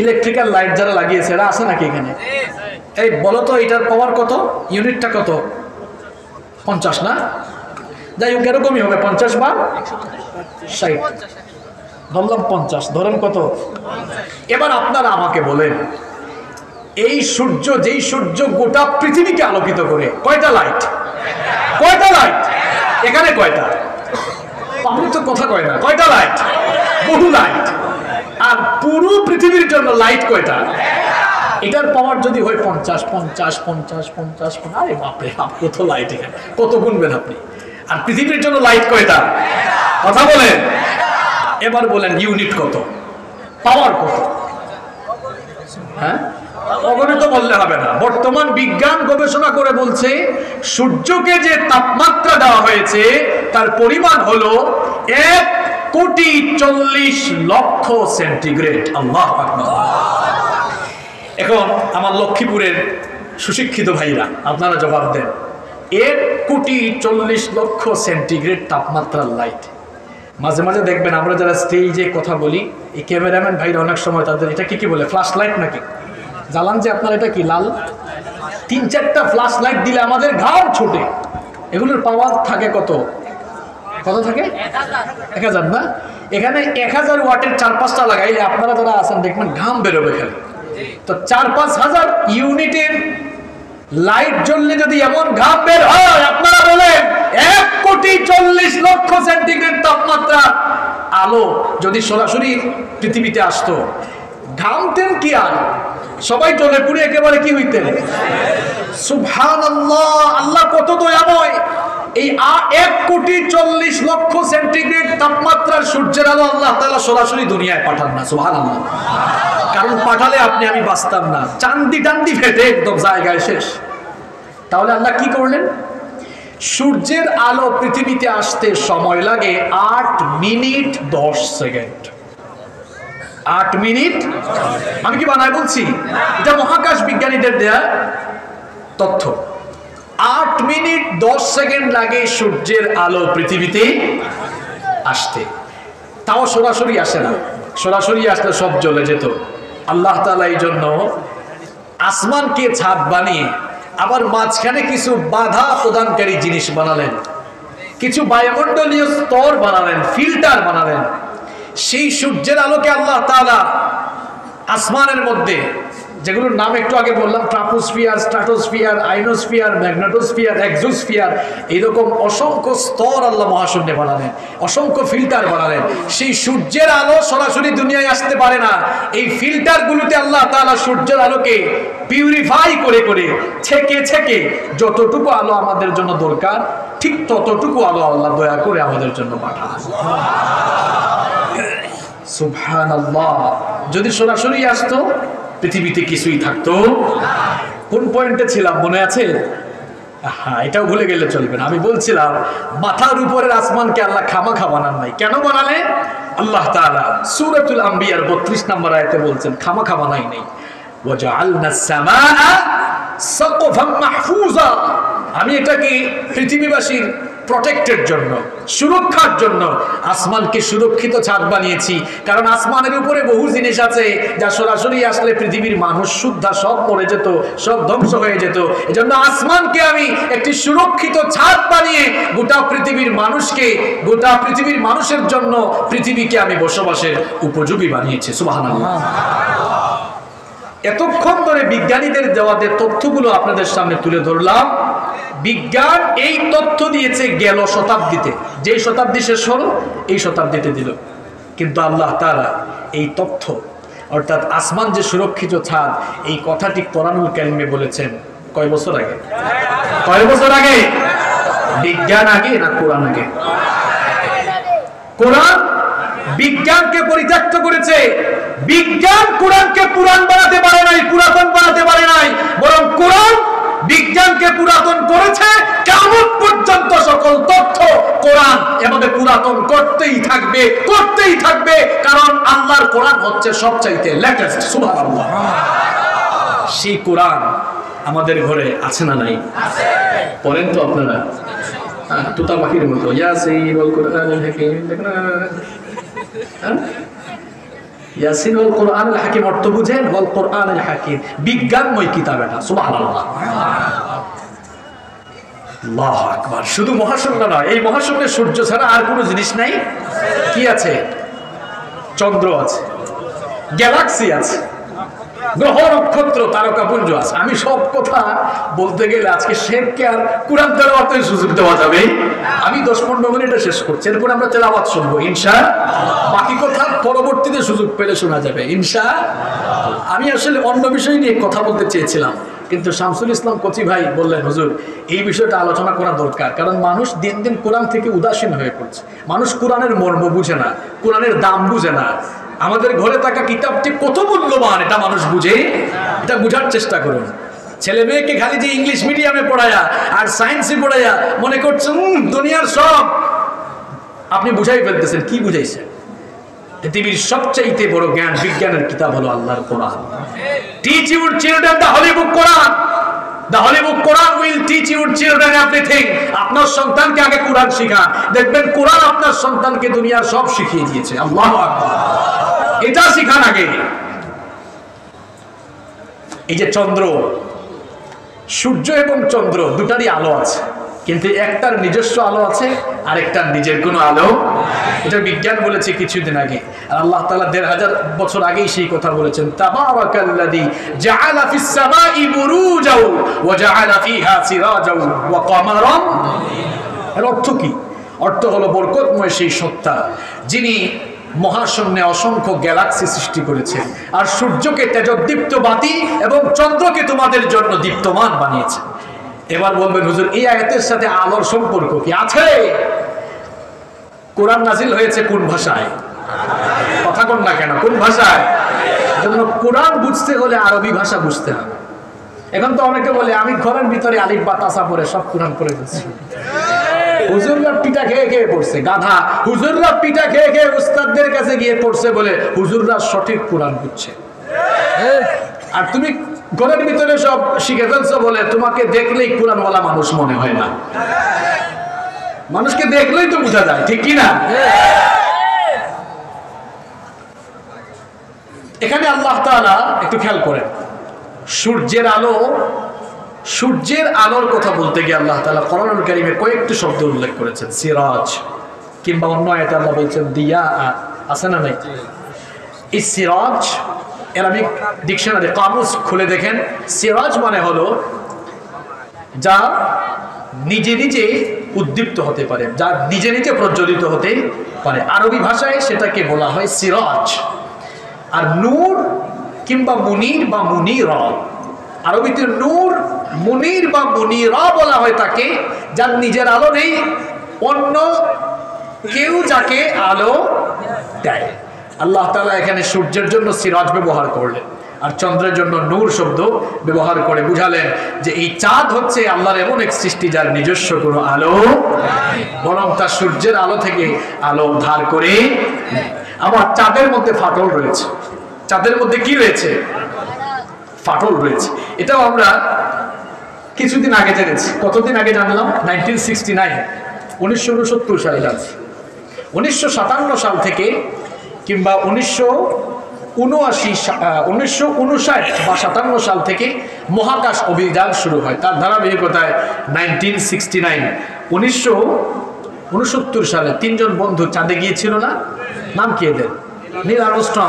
ইলেকট্রিক্যাল লাইট যারা লাগিয়েছে এরা আছে নাকি এখানে? এই বলো তো এটার পাওয়ার কত, ইউনিটটা কত? 50 না? যাই হোক এরকমই হবে, 50 বা 60। ধরলাম 50, ধরেন কত? এবার আপনারা আমাকে বলেন, এই সূর্য, যেই সূর্য গোটা পৃথিবীকে আলোকিত করে, কয়টা লাইট? কয়টা লাইট? এখানে কয়টা? আপনি তো কথা কয় না। কয়টা লাইট? বহু লাইট। আর পুরো পৃথিবীর জন্য লাইট কয়টা? এটার পাওয়ার যদি হয় 50, 50, 50, 50, আরে বাপরে বাপ, কত লাইট এখানে, কত গুনবেন আপনি। আর পৃথিবীর জন্য লাইট কয়টা? কথা বলেন। এবার বলেন ইউনিট কত, পাওয়ার কত? হ্যাঁ, অগণিত বললে হবে না। বর্তমান বিজ্ঞান গবেষণা করে বলছে সূর্যকে যে তাপমাত্রা দেওয়া হয়েছে তার পরিমাণ হলো 1,40,00,000 সেন্টিগ্রেড। আল্লাহু আকবার। এখন আমার লক্ষ্মীপুরের সুশিক্ষিত ভাইরা আপনারা জবাব দেন, 1,40,00,000 সেন্টিগ্রেড তাপমাত্রার লাইট। মাঝে মাঝে দেখবেন আমরা যারা স্টেজে কথা বলি, এই ক্যামেরাম্যান ভাইরা অনেক সময় তাদের এটা কি বলে, ফ্ল্যাশ লাইট নাকি জ্বালান যে আপনার, এটা কি লাল? 3-4টা ফ্ল্যাশ লাইট দিলে আমাদের ঘাম ছোটে। এগুলোর পাওয়ার থাকে কত? কত থাকে? 1000 না? এখানে 1000 ওয়াটের 4-5টা লাগাইলে আপনারা যারা আছেন দেখবেন ঘাম বেরোবে খালি। তো 4-5 হাজার ইউনিটের লাইট জ্বললে যদি এমন ঘাম বের হয়, আপনারা বলেন 1,40,00,000 সেন্টিগ্রেড তাপমাত্রা আলো যদি সরাসরি পৃথিবীতে আসতো, ঘামতেন কি আর? সবাই জ্বলে পুড়ে একেবারে কি হইতেন? সুবহানাল্লাহ, আল্লাহ কত দয়াময়। এই 1,40,00,000 সেন্টিগ্রেড তাপমাত্রার সূর্যের আলো আল্লাহ তাআলা সরাসরি দুনিয়ায় পাঠান না। সুবহানাল্লাহ। কারণ পাঠালে আপনি আমি বাঁচতাম না, চান্দি টান্দি ফেটে একদম জায়গায় শেষ। তাহলে আল্লাহ কি করলেন? সূর্যের আলো পৃথিবীতে আসতে সময় লাগে 8 মিনিট 10 সেকেন্ড। 8 মিনিট, আমি কি বানায় বলছি? এটা মহাকাশ বিজ্ঞানীদের দেয়া তথ্য। 8 মিনিট 10 সেকেন্ড লাগে সূর্যের আলো পৃথিবীতে আসতে। তাও সরাসরি আসে না, সরাসরি আসলে সব জ্বলে যেত। আল্লাহ তাআলা এই জন্য আসমানকে ছাদ বানিয়ে আবার মাঝখানে কিছু বাধা প্রদানকারী জিনিস বানালেন, কিছু বায়ুমণ্ডলীয় স্তর বানালেন, ফিল্টার বানালেন। সেই সূর্যের আলোকে আল্লাহ তাআলা আসমানের মধ্যে, যেগুলোর নাম একটু আগে বললাম, ট্রাপোস্ফিয়ার, স্ট্র্যাটোস্ফিয়ার, আইনোস্ফিয়ার, ম্যাগনেটোস্ফিয়ার, এক্সোস্ফিয়ার, এইরকম অসংখ্য স্তর আল্লাহ মহাশূন্যে বানালেন, অসংখ্য ফিল্টার বানালেন। সেই সূর্যের আলো সরাসরি দুনিয়ায় আসতে পারে না, এই ফিল্টারগুলোতে আল্লাহ তাআলা সূর্যের আলোকে পিউরিফাই করে করে ছেকে ছেকে যতটুকু আলো আমাদের জন্য দরকার ঠিক ততটুকু আলো আল্লাহ দয়া করে আমাদের জন্য পাঠান। সুবহানাল্লাহ। যদি সরাসরি আসতো পৃথিবীতে কিছুই থাকতো। কোন পয়েন্টে ছিলাম মনে আছে? হ্যাঁ, এটাও ভুলে গেলে চলবে না। আমি বলছিলাম মাথার উপরের আসমানকে আল্লাহ খামাখা বানান নাই। কেন বানালেন? আল্লাহ তাআলা সূরাতুল আম্বিয়ার 32 নম্বর আয়াতে বলছেন খামাখা বানাই নাই। ওয়াজআলনাস সামাআ সাকফাম মাহফুজা, আমি এটাকে পৃথিবীবাসীর প্রটেক্টের জন্য, সুরক্ষার জন্য আসমানকে সুরক্ষিত ছাদ বানিয়েছি। কারণ আসমানের উপরে বহু জিনিস আছে যা সরাসরি আসলে পৃথিবীর মানুষ শুদ্ধা সব মরে যেত, সব ধ্বংস হয়ে যেত। এজন্য আসমানকে আমি একটি সুরক্ষিত ছাদ বানিয়ে গোটা পৃথিবীর মানুষকে, গোটা পৃথিবীর মানুষের জন্য পৃথিবীকে আমি বসবাসের উপযোগী বানিয়েছি। সুবহানাল্লাহ। এতক্ষণ ধরে বিজ্ঞানীদের দেওয়া তথ্যগুলো আপনাদের সামনে তুলে ধরলাম। বিজ্ঞান এই তথ্য দিয়েছে গেল শতাব্দীতে, যেই শতাব্দী শেষ হলো এই শতাব্দীতে দিল। কিন্তু আল্লাহ তাআলা এই তথ্য, অর্থাৎ আসমান যে সুরক্ষিত ছাদ, এই কথাটি কোরআনুল কারীমে বলেছেন কয় বছর আগে? কয় বছর আগে? বিজ্ঞান আগে না কোরআন আগে? কোরআন বিজ্ঞানকে পরিত্যক্ত করেছে। বিজ্ঞান কোরআনকে পুরাণ বানাতে পারে নাই, পুরাতন বানাতে পারে নাই, বরং কোরআন বিজ্ঞানকে পুরাতন করেছে। কিয়ামত পর্যন্ত সকল তথ্য কোরআন এভাবে পুরাতন করতেই থাকবে, করতেই থাকবে, কারণ আল্লাহর কোরআন হচ্ছে সবচাইতে লেটেস্ট। সুবহানাল্লাহ। সেই কোরআন আমাদের ঘরে আছে না নাই? পড়েন তো আপনারা? তুতা পাখির মতো ইয়াসিন ওয়াল কোরআনুল হাকীম, দেখেন না? ইয়াসিন ওয়াল কোরআনুল হাকীম অর্থ বুঝেন? ওয়াল কোরআনুল হাকীম, বিজ্ঞানময় কিতাব এটা। সুবহানাল্লাহ। আল্লাহু আকবার। শুধু মহাশূন্য নয়, এই মহাশূন্যে সূর্য ছাড়া আর কোনো জিনিস নাই। কি আছে? চন্দ্র আছে, গ্যালাক্সি আছে, গ্রহ নক্ষত্র, তারকাপুঞ্জ আছে। আমি সব কথা বলতে গেলে আজকে শেখকে আর কুরআন তেলাওয়াতের সুযোগ দেওয়া যাবে। আমি 10-15 মিনিটে শেষ করছি, এরপর আমরা তেলাওয়াত শুনবো ইনশাআল্লাহ। বাকি কথা পরবর্তীতে সুযোগ পেলে শোনা যাবে ইনশাআল্লাহ। আমি আসলে অন্য বিষয় নিয়ে কথা বলতে চেয়েছিলাম, কিন্তু শামসুল ইসলাম কচি ভাই বললেন হুজুর এই বিষয়টা আলোচনা করা দরকার, কারণ মানুষ দিন দিন কোরআন থেকে উদাসীন হয়ে পড়ছে। মানুষ কোরআনের মর্ম বুঝে না, কোরআনের দাম বুঝে না। আমাদের ঘরে থাকা কিতাবটি কত মূল্যবান এটা মানুষ বুঝে, এটা বুঝার চেষ্টা করুন। ছেলে মেয়েকে খালি যে ইংলিশ মিডিয়ামে পড়ায়া আর সায়েন্সে পড়ায়া মনে করছেন দুনিয়ার সব, আপনি বুঝাই ফেলতেছেন। কি বুঝাইছেন? পৃথিবীর সবচাইতে বড় জ্ঞান বিজ্ঞানের কিতাব হলো আল্লাহর কোরআন। Teach your children the Holy Book Quran. The Holy Book Quran will teach your children everything. আপনার সন্তানকে আগে কোরআন শিখান, দেখবেন কোরআন আপনার সন্তানকে দুনিয়ার সব শিখিয়ে দিয়েছে। আল্লাহু আকবার। এটা শিখান আগে। এই যে চন্দ্র, সূর্য এবং চন্দ্র দুটারই আলো আছে, কিন্তু একটার নিজস্ব আলো আছে আর একটার নিজের কোনো আলো। এটা বিজ্ঞান বলেছে কিছুদিন আগে, আর আল্লাহ তাআলা ১৫০০ বছর আগেই সেই কথা বলেছেন। তাবারাকাল্লাযী জাআলা ফিস সামাই বুরুজাও ওয়া জাআলা ফিহা সিরাজাও ওয়া কামারান। এর অর্থ কি? অর্থ হলো বরকতময় সেই সত্তা যিনি মহাশূন্যে অসংখ্য গ্যালাক্সি সৃষ্টি করেছেন, আর সূর্যকে তেজোদ্দীপ্ত বাতি এবং চন্দ্রকে তোমাদের জন্য দীপ্তমান বানিয়েছেন। এবার বলবেন হুজুর এই আয়াতের সাথে আলোর সম্পর্ক কি আছে? কোরআন নাজিল হয়েছে কোন ভাষায়? কথা কোন না কেন? কোন ভাষায়? জন্য কোরআন বুঝতে হলে আরবি ভাষা বুঝতে হবে। এখন তো অনেকে বলে আমি ঘরের ভিতরে আলিফ বা তাসা পড়ে সব কোরআন পড়ে ফেলছি। হুজুররা পিঠা খেয়ে খেয়ে পড়ছে, গাধা। হুজুররা পিঠা খেয়ে খেয়ে উস্তাদদের কাছে গিয়ে পড়ছে বলে হুজুররা সঠিক কোরআন বুঝছে, আর তুমি ঘরের ভিতরে সব শিখে ফেলছো বলে তোমাকে দেখলেই কোরআনওয়ালা মানুষ মনে হয় না। মানুষকে দেখলেই তো বোঝা যায়, ঠিক কি না? এখানে আল্লাহ তাআলা একটু খেয়াল করেন, সূর্যের আলো, সূর্যের আলোর কথা বলতে গিয়ে আল্লাহ তাআলা কোরআনুল কারীমে কয়েকটি শব্দ উল্লেখ করেছেন। সিরাজ, কিংবা অন্য আয়াতে আল্লাহ বলছেন দিয়া, আছে না নাই? এই সিরাজ আরবিক ডিকশনারি কামুস খুলে দেখেন, সিরাজ মানে হলো যা নিজে নিজে উদ্দীপ্ত হতে পারে, যা নিজে নিজে প্রজ্বলিত হতে পারে। আরবি ভাষায় সেটাকে বলা হয় সিরাজ। আর নূর কিংবা মুনির বা মুনিরা, আরবিতে নূর, মুনির বা মুনিরা বলা হয় তাকে যার নিজের আলো নেই, অন্য কেউ যাকে আলো দেয়। আল্লাহ তাআলা এখানে সূর্যের জন্য সিরাজ ব্যবহার করলেন আর চন্দ্রের জন্য নূর শব্দ ব্যবহার করে বুঝালেন যে এই চাঁদ হচ্ছে আল্লাহর এমন এক সৃষ্টি যার নিজস্ব কোনো আলো, বরং তার সূর্যের আলো থেকে আলো ধার করে। আবার চাঁদের মধ্যে ফাটল রয়েছে। চাঁদের মধ্যে কি রয়েছে? ফাটল রয়েছে। এটাও আমরা কিছুদিন আগে জেনেছি। কতদিন আগে জানলাম? 1969, 1969 সালে জানছি। 1957 সাল থেকে কিংবা 1959 বা 57 সাল থেকে মহাকাশ অভিযান শুরু হয়। তার ধারাবাহিকতায় 1969, 1969 সালে 3জন বন্ধু চাঁদে গিয়েছিল না? নাম কি এদের? Neil Armstrong,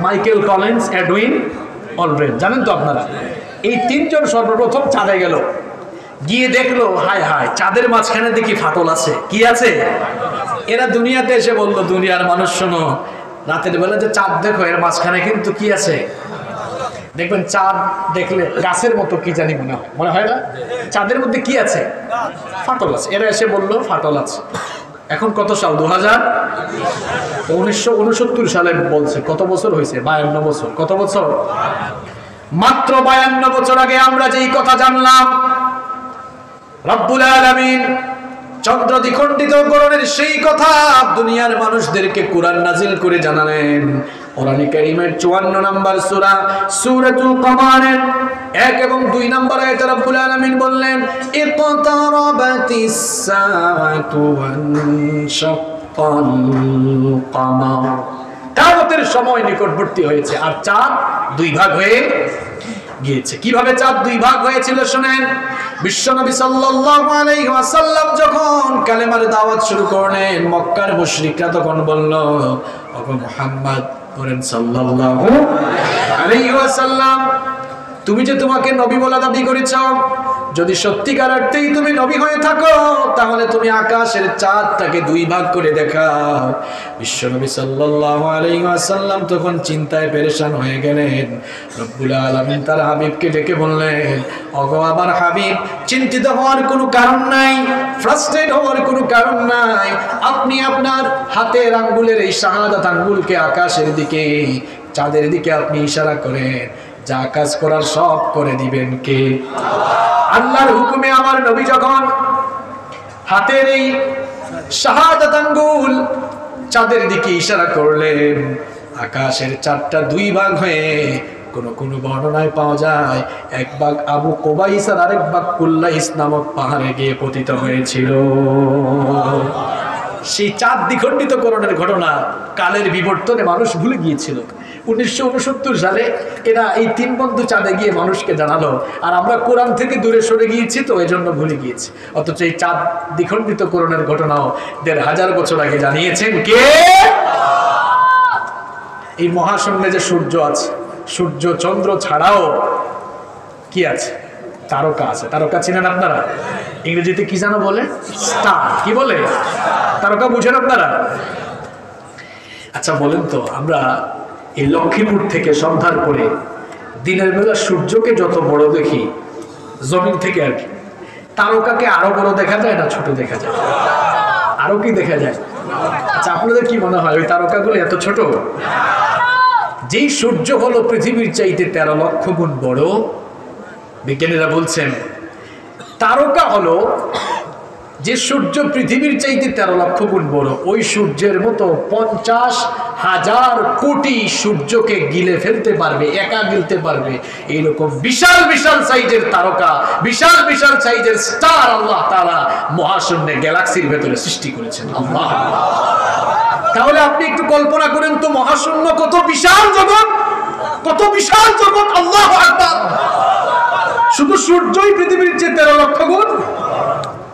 Michael Collins, Edwin Aldrin. জানেন তো আপনারা? এই 3জন সর্বপ্রথম চাঁদে গেল। গিয়ে দেখলো হায় হায়, চাঁদের মাঝখানে দেখি ফাটল আছে। কি আছে? এরা দুনিয়াতে এসে বললো, দুনিয়ার মানুষ শোনো, রাতের বেলা যে চাঁদ দেখো, এর মাঝখানে কিন্তু কি আছে? দেখবেন চাঁদ দেখলে গাছের মতো কি জানি মনে হয় না? চাঁদের মধ্যে কি আছে? ফাটল আছে। এরা এসে বললো ফাটল আছে। এখন কত সাল? 1969 সালে বলছে। কত বছর হয়েছে? 52 বছর। কত বছর? মাত্র 52 বছর আগে আমরা যেই কথা জানলাম, রব্বুল আলামিন চন্দ্র দ্বিখণ্ডিতকরণের সেই কথা দুনিয়ার মানুষদেরকে কোরআন নাজিল করে জানালেন। কোরআনে কারীমের 54 নম্বর সূরা সূরাতুল কমারের 1 এবং 2 নম্বর আয়াতে রব্বুল আলামিন বললেন, ইকতারাবাতিস সাআতু ওয়ানশাক্কাল কমার। কিয়ামতের সময় নিকটবর্তী হয়েছে আর চাঁদ 2 ভাগ হয়ে গিয়েছে। কিভাবে চাঁদ 2 ভাগ হয়েছিল শুনেন। বিশ্বনবী সাল্লাল্লাহু আলাইহি ওয়াসাল্লাম যখন কালেমার দাওয়াত শুরু করলেন, মক্কার মুশরিকরা তখন বলল, ওগো মুহাম্মদ বলেন সাল্লাল্লাহু আলাইহি ওয়াসাল্লাম, তুমি যে তোমাকে নবী বলা দাবি করেছ, যদি সত্যিকার অর্থেই তুমি নবী হয়ে থাকো তাহলে তুমি আকাশের চাঁদটাকে 2 ভাগ করে দেখাও। বিশ্বনবী সাল্লাল্লাহু আলাইহি ওয়াসাল্লাম তখন চিন্তায় পেরেশান হয়ে গেলেন। রব্বুল আলামিন তার হাবিবকে ডেকে বললেন, ওগো আমার হাবিব, চিন্তিত হওয়ার কোনো কারণ নাই, ফ্রাস্ট্রেট হওয়ার কোনো কারণ নাই। আপনি আপনার হাতের আঙ্গুলের এই শাহাদাত আঙ্গুলকে আকাশের দিকে, চাঁদের দিকে আপনি ইশারা করেন, যা কাজ করার সব করে দিবেন কে? আল্লাহর হুকুমে আমার নবী যখন হাতের এই শাহাদাত আঙ্গুল চাঁদের দিকে ইশারা করলেন, আকাশের চাঁদটা 2 ভাগ হয়ে কোন বর্ণনায় পাওয়া যায় 1 ভাগ আবু কুবাইস আর আরেক ভাগ কুল্লাইস নামক পাহাড়ে গিয়ে পতিত হয়েছিল। সেই চাঁদ দ্বিখণ্ডিতকরণের ঘটনা কালের বিবর্তনে মানুষ ভুলে গিয়েছিল। 1969 সালে এরা এই 3 বন্ধু চাঁদে গিয়ে মানুষকে জানালো, আর আমরা কোরআন থেকে দূরে সরে গিয়েছি তো এজন্য ভুলে গিয়েছি। অথচ এই চাঁদ দ্বিখণ্ডিতকরণের ঘটনাও 1500 বছর আগে জানিয়েছেন কে? এই মহাশূন্যে যে সূর্য আছে, সূর্য চন্দ্র ছাড়াও কি আছে? তারকা আছে। তারকা চিনেন আপনারা? ইংরেজিতে কি জানো বলে? স্টার। কি বলে? তারকা বুঝেন আপনারা? আচ্ছা বলেন তো, আমরা এই লক্ষ্মীপুর থেকে সন্ধ্যার পরে দিনের বেলা সূর্যকে যত বড় দেখি জমিন থেকে আর কি, তারকাকে আরো বড় দেখা যায় না ছোট দেখা যায়? আরো কি দেখা যায়? আচ্ছা আপনাদের কি মনে হয় ওই তারকাগুলো এত ছোট? যেই সূর্য হলো পৃথিবীর চাইতে 13 লক্ষ গুণ বড়, বিজ্ঞানীরা বলছেন তারকা হলো যে সূর্য পৃথিবীর চাইতে 13 লক্ষ গুণ বড়, ওই সূর্যের মতো 50,000 কোটি সূর্যকে গিলে ফেলতে পারবে, একা গিলতে পারবে এইরকম বিশাল বিশাল সাইজের তারকা, বিশাল বিশাল সাইজের স্টার আল্লাহ তাআলা মহাশূন্যে গ্যালাক্সির ভেতরে সৃষ্টি করেছেন। আল্লাহ, তাহলে আপনি একটু কল্পনা করেন তো মহাশূন্য কত বিশাল জগৎ, কত বিশাল জগৎ, আল্লাহু আকবার। শুধু সূর্যই পৃথিবীর চেয়ে 13 লক্ষ গুণ।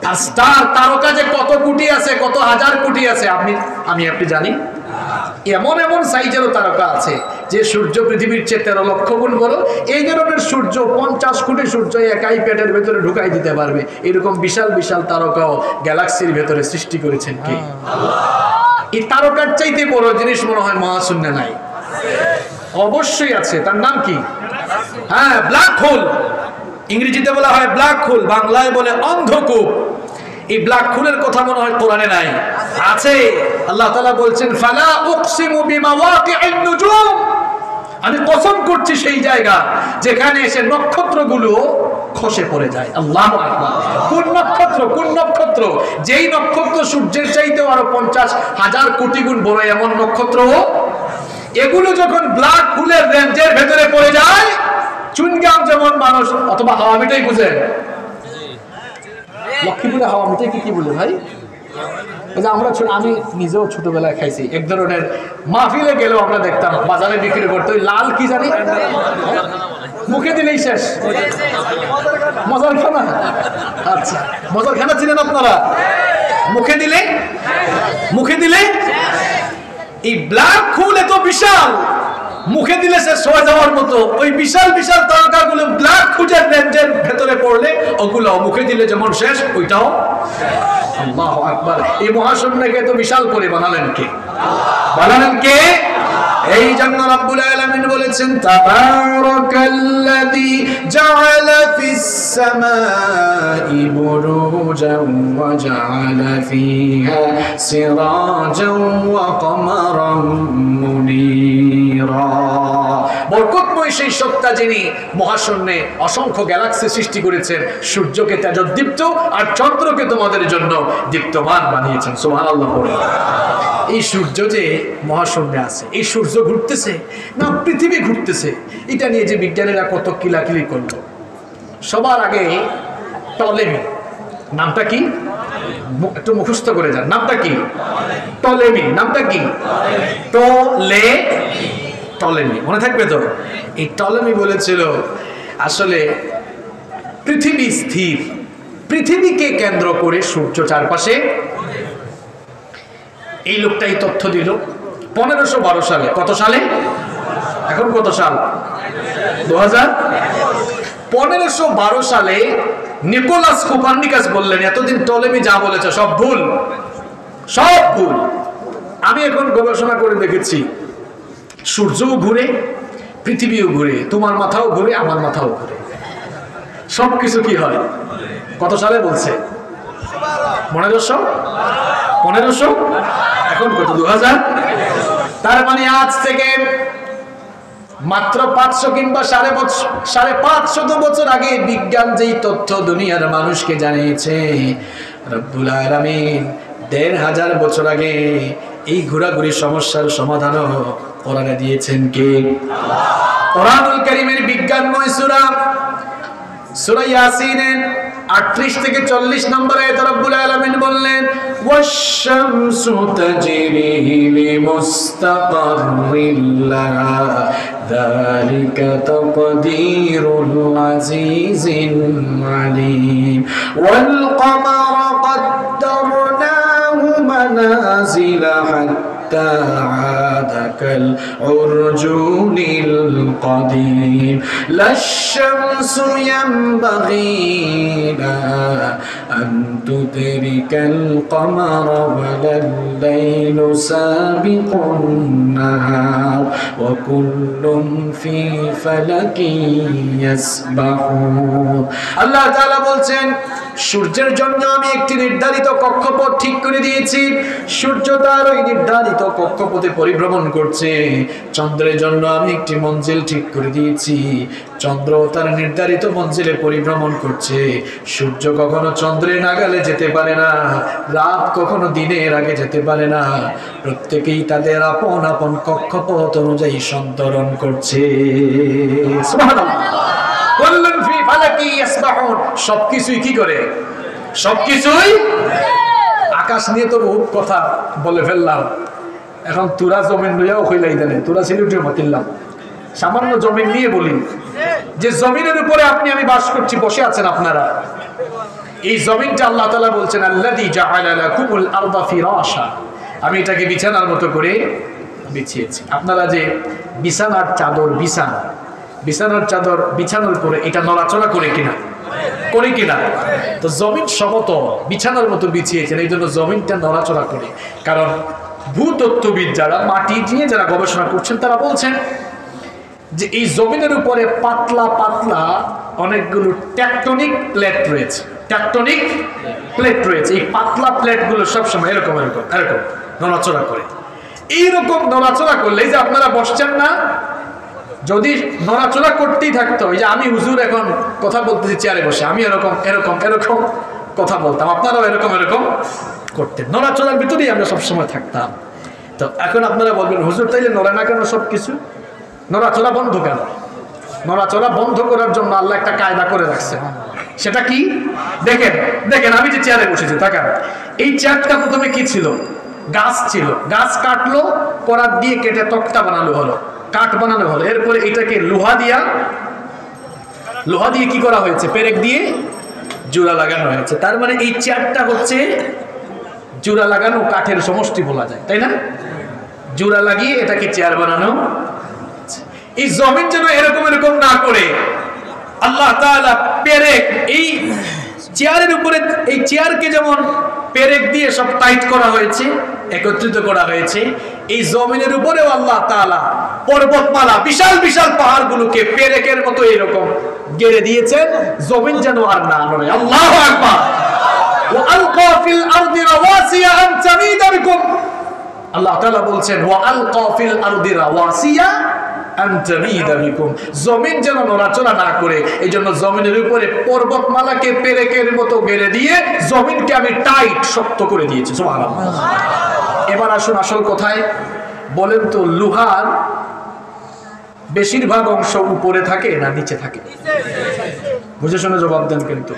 আর স্টার তারকা যে কত কোটি আছে, কত হাজার কোটি আছে, আপনি জানি? এমন এমন সাইজেরও তারকা আছে যে সূর্য পৃথিবীর চেয়ে 13 লক্ষ গুণ বড়। এই ধরনের সূর্য 50 কোটি সূর্য একাই পেটের ভেতরে ঢুকাই দিতে পারবে। এরকম বিশাল বিশাল তারকাও গ্যালাক্সির ভেতরে সৃষ্টি করেছেন কে? এই তারকার চাইতে বড় জিনিস মনে হয় মহাশূন্যে নাই। অবশ্যই আছে, তার নাম কি? হ্যাঁ, ব্ল্যাক হোল। ইংরেজিতে বলা হয় ব্ল্যাক হোল, বাংলায় বলে অন্ধকূপ। এই ব্ল্যাক হোলের কথা মনে হয় কোরআনে নাই, আছে। আল্লাহ তাআলা বলছেন ফালা উকসিমু বিমাওয়াকি'ন নুজুম, আমি কসম করছি সেই জায়গা যেখানে এসে নক্ষত্রগুলো খসে পড়ে যায়। আল্লাহু আকবার। কোন নক্ষত্র? কোন নক্ষত্র? যেই নক্ষত্র সূর্যের চাইতেও আরো 50,000 কোটি গুণ বড়, এমন নক্ষত্র। এগুলো যখন ব্ল্যাক হোলের রেঞ্জের ভেতরে পড়ে যায়, চুনগাম যেমন মানুষ অথবা হাওয়া মিঠাই বুঝেন, লক্ষ্মীপুরে হাওয়া মিঠাই কি বলে ভাই? আমি নিজেও ছোটবেলায় খাইছি। এক ধরনের মাহফিলে গেলেও আমরা দেখতাম বাজারে বিক্রি করতে, ওই লাল কি জানি, মুখে দিলেই শেষ। মজার খানা। আচ্ছা, মজার খানা ছিলেন আপনারা? মুখে দিলে এই ব্ল্যাক হোল এত বিশাল, মুখে দিলে শেষ হয়ে যাওয়ার মতো। ওই বিশাল বিশাল তারকাগুলো ব্ল্যাক হোলের রেঞ্জের ভেতরে পড়লে ওগুলো মুখে দিলে যেমন শেষ, ওইটাও। আল্লাহু আকবার। এই মহাশূন্যকে এত বিশাল করে বানালেন কে? এই জন্য রব্বুল আলামিন বলেছেন তাবারাকাল্লাযী জাআলা ফিস সামাই বুরুজান ওয়া জাআলা ফিহা সিরাজান ওয়া কমারান মুনীরা। বরকতময় সেই সত্তা যিনি মহাশূন্যে অসংখ্য গ্যালাক্সি সৃষ্টি করেছেন, সূর্যকে তেজোদ্দীপ্ত আর চন্দ্রকে তোমাদের জন্য দীপ্তমান বানিয়েছেন। সুবহানাল্লাহ। এই সূর্য যে মহাশূন্যে আছে, এই সূর্য ঘুরতেছে না পৃথিবী ঘুরতেছে, এটা নিয়ে যে বিজ্ঞানীরা কত কিলাকিলি করলো। সবার আগে টলেমি, নামটা কি? একটু মুখস্থ করে যান, নামটা কি? টলেমি। নামটা কি? টলেমি, মনে থাকবে তো? এই টলেমি বলেছিল আসলে পৃথিবী স্থির, পৃথিবীকে কেন্দ্র করে সূর্য চারপাশে। এই লোকটাই তথ্য দিল 1512 সালে। কত সালে? এখন কত সাল? 2000। 1512 সালে নিকোলাস কোপার্নিকাস বললেন এতদিন টলেমি যা বলেছে সব ভুল, সব ভুল। আমি এখন গবেষণা করে দেখেছি সূর্যও ঘুরে, পৃথিবীও ঘুরে, তোমার মাথাও ঘুরে, আমার মাথাও ঘুরে, সবকিছু কি হয়। কত সালে বলছে? 1500। এখন কত? 2000। তার মানে আজ থেকে মাত্র 500 কিংবা 550 বছর আগে বিজ্ঞান যেই তথ্য দুনিয়ার মানুষকে জানিয়েছে, রব্বুল আলামিন 1500 বছর আগে এই ঘোরাঘুরি সমস্যার সমাধানও কোরআনে দিয়েছেন কে? কোরআনুল কারীমের বিজ্ঞানময় সূরা ইয়াসিনের 38 থেকে 40 নম্বর আয়াতে রব্বুল আলামিন বললেন ওয়াশ-শামসু তাজরি লিমুস্তাকাররিন লাহা যালিকা তাকদীরুল আজিজিল আলীম ওয়াল কমারা কদ্দারনাহু মানাজিলা হাত্তা আদা কাল উরজুনিল কদীম লাশ-শামসু ইয়ানবাগী أن تدرك القمر ولا الليل سابق النهار وكل في فلك يسبحون। আল্লাহ তাআলা বলছেন সূর্যের জন্য আমি একটি নির্ধারিত কক্ষপথ ঠিক করে দিয়েছি, সূর্য তার ওই নির্ধারিত কক্ষপথে পরিভ্রমণ করছে। চন্দ্রের জন্য আমি একটি মঞ্জিল ঠিক করে দিয়েছি, চন্দ্র তার নির্ধারিত মঞ্জিলে পরিভ্রমণ করছে। সূর্য কখনো চন্দ্রের নাগালে যেতে পারে না, রাত কখনো দিনের আগে যেতে পারে না। প্রত্যেকেই তাদের আপন আপন কক্ষপথ অনুযায়ী সন্তরণ করছে। সুবহানাল্লাহ। কুল্লুন ফি ফালাকি ইয়াসবাহুন। সবকিছুই কি করে? সবকিছুই। আকাশ নিয়ে তো বহুত কথা বলে ফেললাম, এখন তোরা জমিন লইয়াও কইলাই দেনে, তোরা সিলেটে মাতিলাম। সামান্য জমিন নিয়ে বলি, যে জমিনের উপরে আপনি আমি বাস করছি, বসে আছেন আপনারা, এই জমিনটা আল্লাহ তাআলা বলছেন আল্লাযী জাআলা লাকুমুল আরদা ফিরাশা, আমি এটাকে বিছানার মতো করে বিছিয়েছি। আপনারা যে বিছানার চাদর বিছানার চাদর বিছানোর পরে এটা নড়াচড়া করে কিনা, করে কিনা? তো জমিন সমতল বিছানার মতো বিছিয়েছেন, এই জন্য জমিনটা নড়াচড়া করে। কারণ ভূতত্ত্ববিদ যারা, মাটি নিয়ে যারা গবেষণা করছেন, তারা বলছেন যে এই জমিনের উপরে পাতলা পাতলা অনেকগুলো টেকটনিক প্লেট রয়েছে, টেকটনিক প্লেট রয়েছে। এই পাতলা প্লেটগুলো সবসময় এরকম এরকম এরকম নড়াচড়া করে। এইরকম নড়াচড়া করলে, যে আপনারা বসছেন না, যদি নড়াচড়া করতেই থাকতো, এই যে আমি হুজুর এখন কথা বলতেছি চেয়ারে বসে, আমি এরকম এরকম এরকম কথা বলতাম, আপনারাও এরকম এরকম করতেন, নড়াচড়ার ভিতরেই আমরা সবসময় থাকতাম। তো এখন আপনারা বলবেন হুজুর তাইলে নড়ে না কেন সব কিছু? নড়াচড়া বন্ধ কেন? নড়াচড়া বন্ধ করার জন্য আল্লাহ একটা কায়দা করে রাখছে। সেটা কি? দেখেন দেখেন, আমি যে চেয়ারে বসেছি, তাকান, এই চেয়ারটা প্রথমে কি ছিল? গাছ ছিল, গাছ কাটলো, করাত দিয়ে কেটে তক্তা বানানো হলো, কাঠ বানানো হলো, এরপরে এটাকে লোহা দিয়ে কি করা হয়েছে? পেরেক দিয়ে জোড়া লাগানো হয়েছে। তার মানে এই চেয়ারটা হচ্ছে জোড়া লাগানো কাঠের সমষ্টি বলা যায়, তাই না? জোড়া লাগিয়ে এটাকে চেয়ার বানানো। এই জমিন যেন এরকম এরকম না করে আল্লাহ তাআলা পেরেক, এই চেয়ারের উপরে, এই চেয়ারকে যেমন পেরেক দিয়ে সব টাইট করা হয়েছে, একত্রিত করা হয়েছে, এই জমিনের উপরেও আল্লাহ তাআলা পর্বতমালা, বিশাল বিশাল পাহাড়গুলোকে পেরেকের মতো এরকম গেড়ে দিয়েছেন, জমিন যেন আর না নড়ে। আল্লাহু আকবার। ওয়া আলকা ফিল আরদি রাওয়াসিয়া আন তামিদা বিকুম, আল্লাহ তাআলা বলছেন ওয়া আলকা ফিল আরদি রাওয়াসিয়া আন তামিদা বিকুম, জমিন যেন নড়াচড়া না করে, এই জন্য জমিনের উপরে পর্বতমালাকে পেরেকের মতো গেড়ে দিয়ে জমিনকে আমি টাইট শক্ত করে দিয়েছি। সুবহানাল্লাহ। এবার আসুন আসল কথায়, বলেন তো লোহার বেশিরভাগ অংশ উপরে থাকে না নিচে থাকে? বুঝে শুনে জবাব দেন। কিন্তু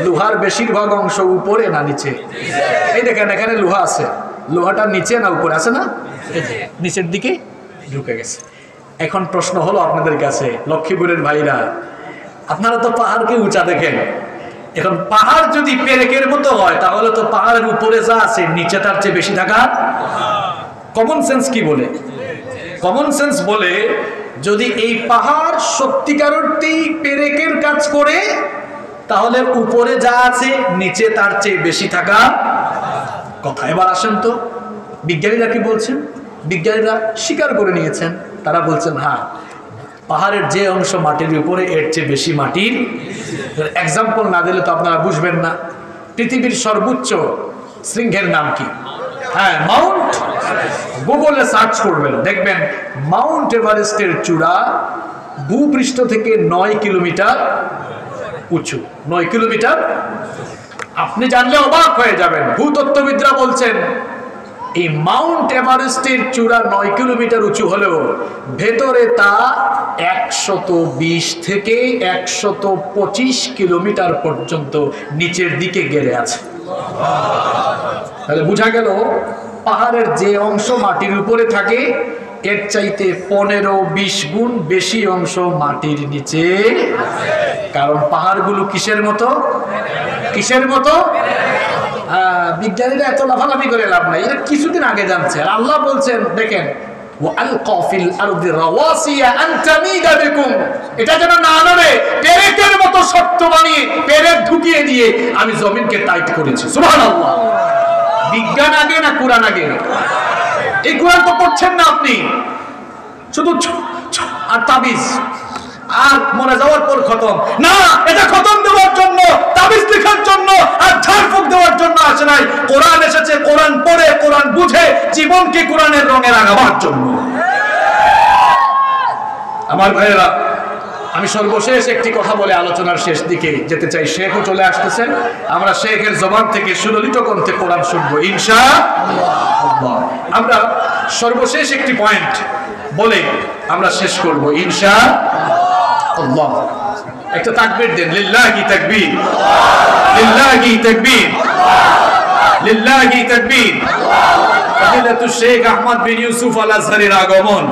লোহার বেশিরভাগ অংশ উপরে না নিচে? এই দেখেন এখানে লোহা আছে, লোহাটা নিচে না উপরে আছে? না, নিচের দিকে ঢুকে গেছে। এখন প্রশ্ন হলো আপনাদের কাছে, লক্ষ্মীপুরের ভাইরা, আপনারা তো পাহাড়কে উঁচা দেখেন, এখন পাহাড় যদি পেরেকের মতো হয়, তাহলে তো পাহাড়ের উপরে যা আছে নিচে তার চেয়ে বেশি থাকা। কমন সেন্স কি বলে? কমন সেন্স বলে, যদি এই পাহাড় সত্যিকার অর্থেই পেরেকের কাজ করে, তাহলে উপরে যা আছে নিচে তার চেয়ে বেশি থাকা কথা। এবার আসেন তো, বিজ্ঞানীরা কি বলছেন? বিজ্ঞানীরা স্বীকার করে নিয়েছেন, তারা বলছেন হ্যাঁ, পাহাড়ের যে অংশ মাটির উপরে, এর চেয়ে বেশি মাটির। এক্সাম্পল না দিলে তো আপনারা বুঝবেন না। পৃথিবীর সর্বোচ্চ শৃঙ্গের নাম কি? হ্যাঁ, মাউন্ট। গুগলে সার্চ করবেন, দেখবেন মাউন্ট এভারেস্টের চূড়া ভূপৃষ্ঠ থেকে 9 কিলোমিটার উঁচু। 9 কিলোমিটার। আপনি জানলে অবাক হয়ে যাবেন। ভূতত্ত্ববিদরা বলছেন এই মাউন্ট এভারেস্টের চূড়া 9 কিলোমিটার উঁচু হলেও ভেতরে তা 120 থেকে 125 কিলোমিটার পর্যন্ত নিচের দিকে গেড়ে আছে। তাহলে বোঝা গেল পাহাড়ের যে অংশ মাটির উপরে থাকে, এর চাইতে 15-20 গুণ বেশি অংশ মাটির নিচে। কারণ পাহাড়গুলো কিসের মতো? কিসের মতো? বিজ্ঞানীরা এত লাফালাফি করে লাভ নাই, এটা কিছুদিন আগে জানছে। আর আল্লাহ বলছেন দেখেন, এটা যেন না নড়ে, পেরেকের মতো শক্ত বানিয়ে পেরেক ঢুকিয়ে দিয়ে আমি জমিনকে টাইট করেছি। সুবহানাল্লাহ। বিজ্ঞান আগে না কোরআন আগে? এই কোরআন তো পড়ছেন না আপনি, শুধু আর তাবিজ, আর মরে যাওয়ার পর খতম। না, এটা খতম দেওয়ার জন্য, তাবিজ লেখার জন্য আর ঝাড়ফুঁক দেওয়ার জন্য আসে নাই। কোরআন এসেছে কোরআন পড়ে, কোরআন বুঝে, জীবনকে কোরআনের রঙে রাঙাবার জন্য। আমার ভাইয়েরা, আমি সর্বশেষ একটি কথা বলে আলোচনার শেষ দিকে যেতে চাই। শেখও চলে আসতেছেন, আমরা শেখের জবান থেকে সুললিত কণ্ঠে কোরআন শুনবো ইনশাআল্লাহ। আমরা সর্বশেষ একটি পয়েন্ট বলে আমরা শেষ করব ইনশাআল্লাহ। একটা তাকবীর দেন, লিল্লাহি তাকবীর, লিল্লাহি তাকবীর, লিল্লাহি তাকবীর। ফজিলাতুশ শেখ আহমদ বিন ইউসুফ আল আজহারীর আগমন।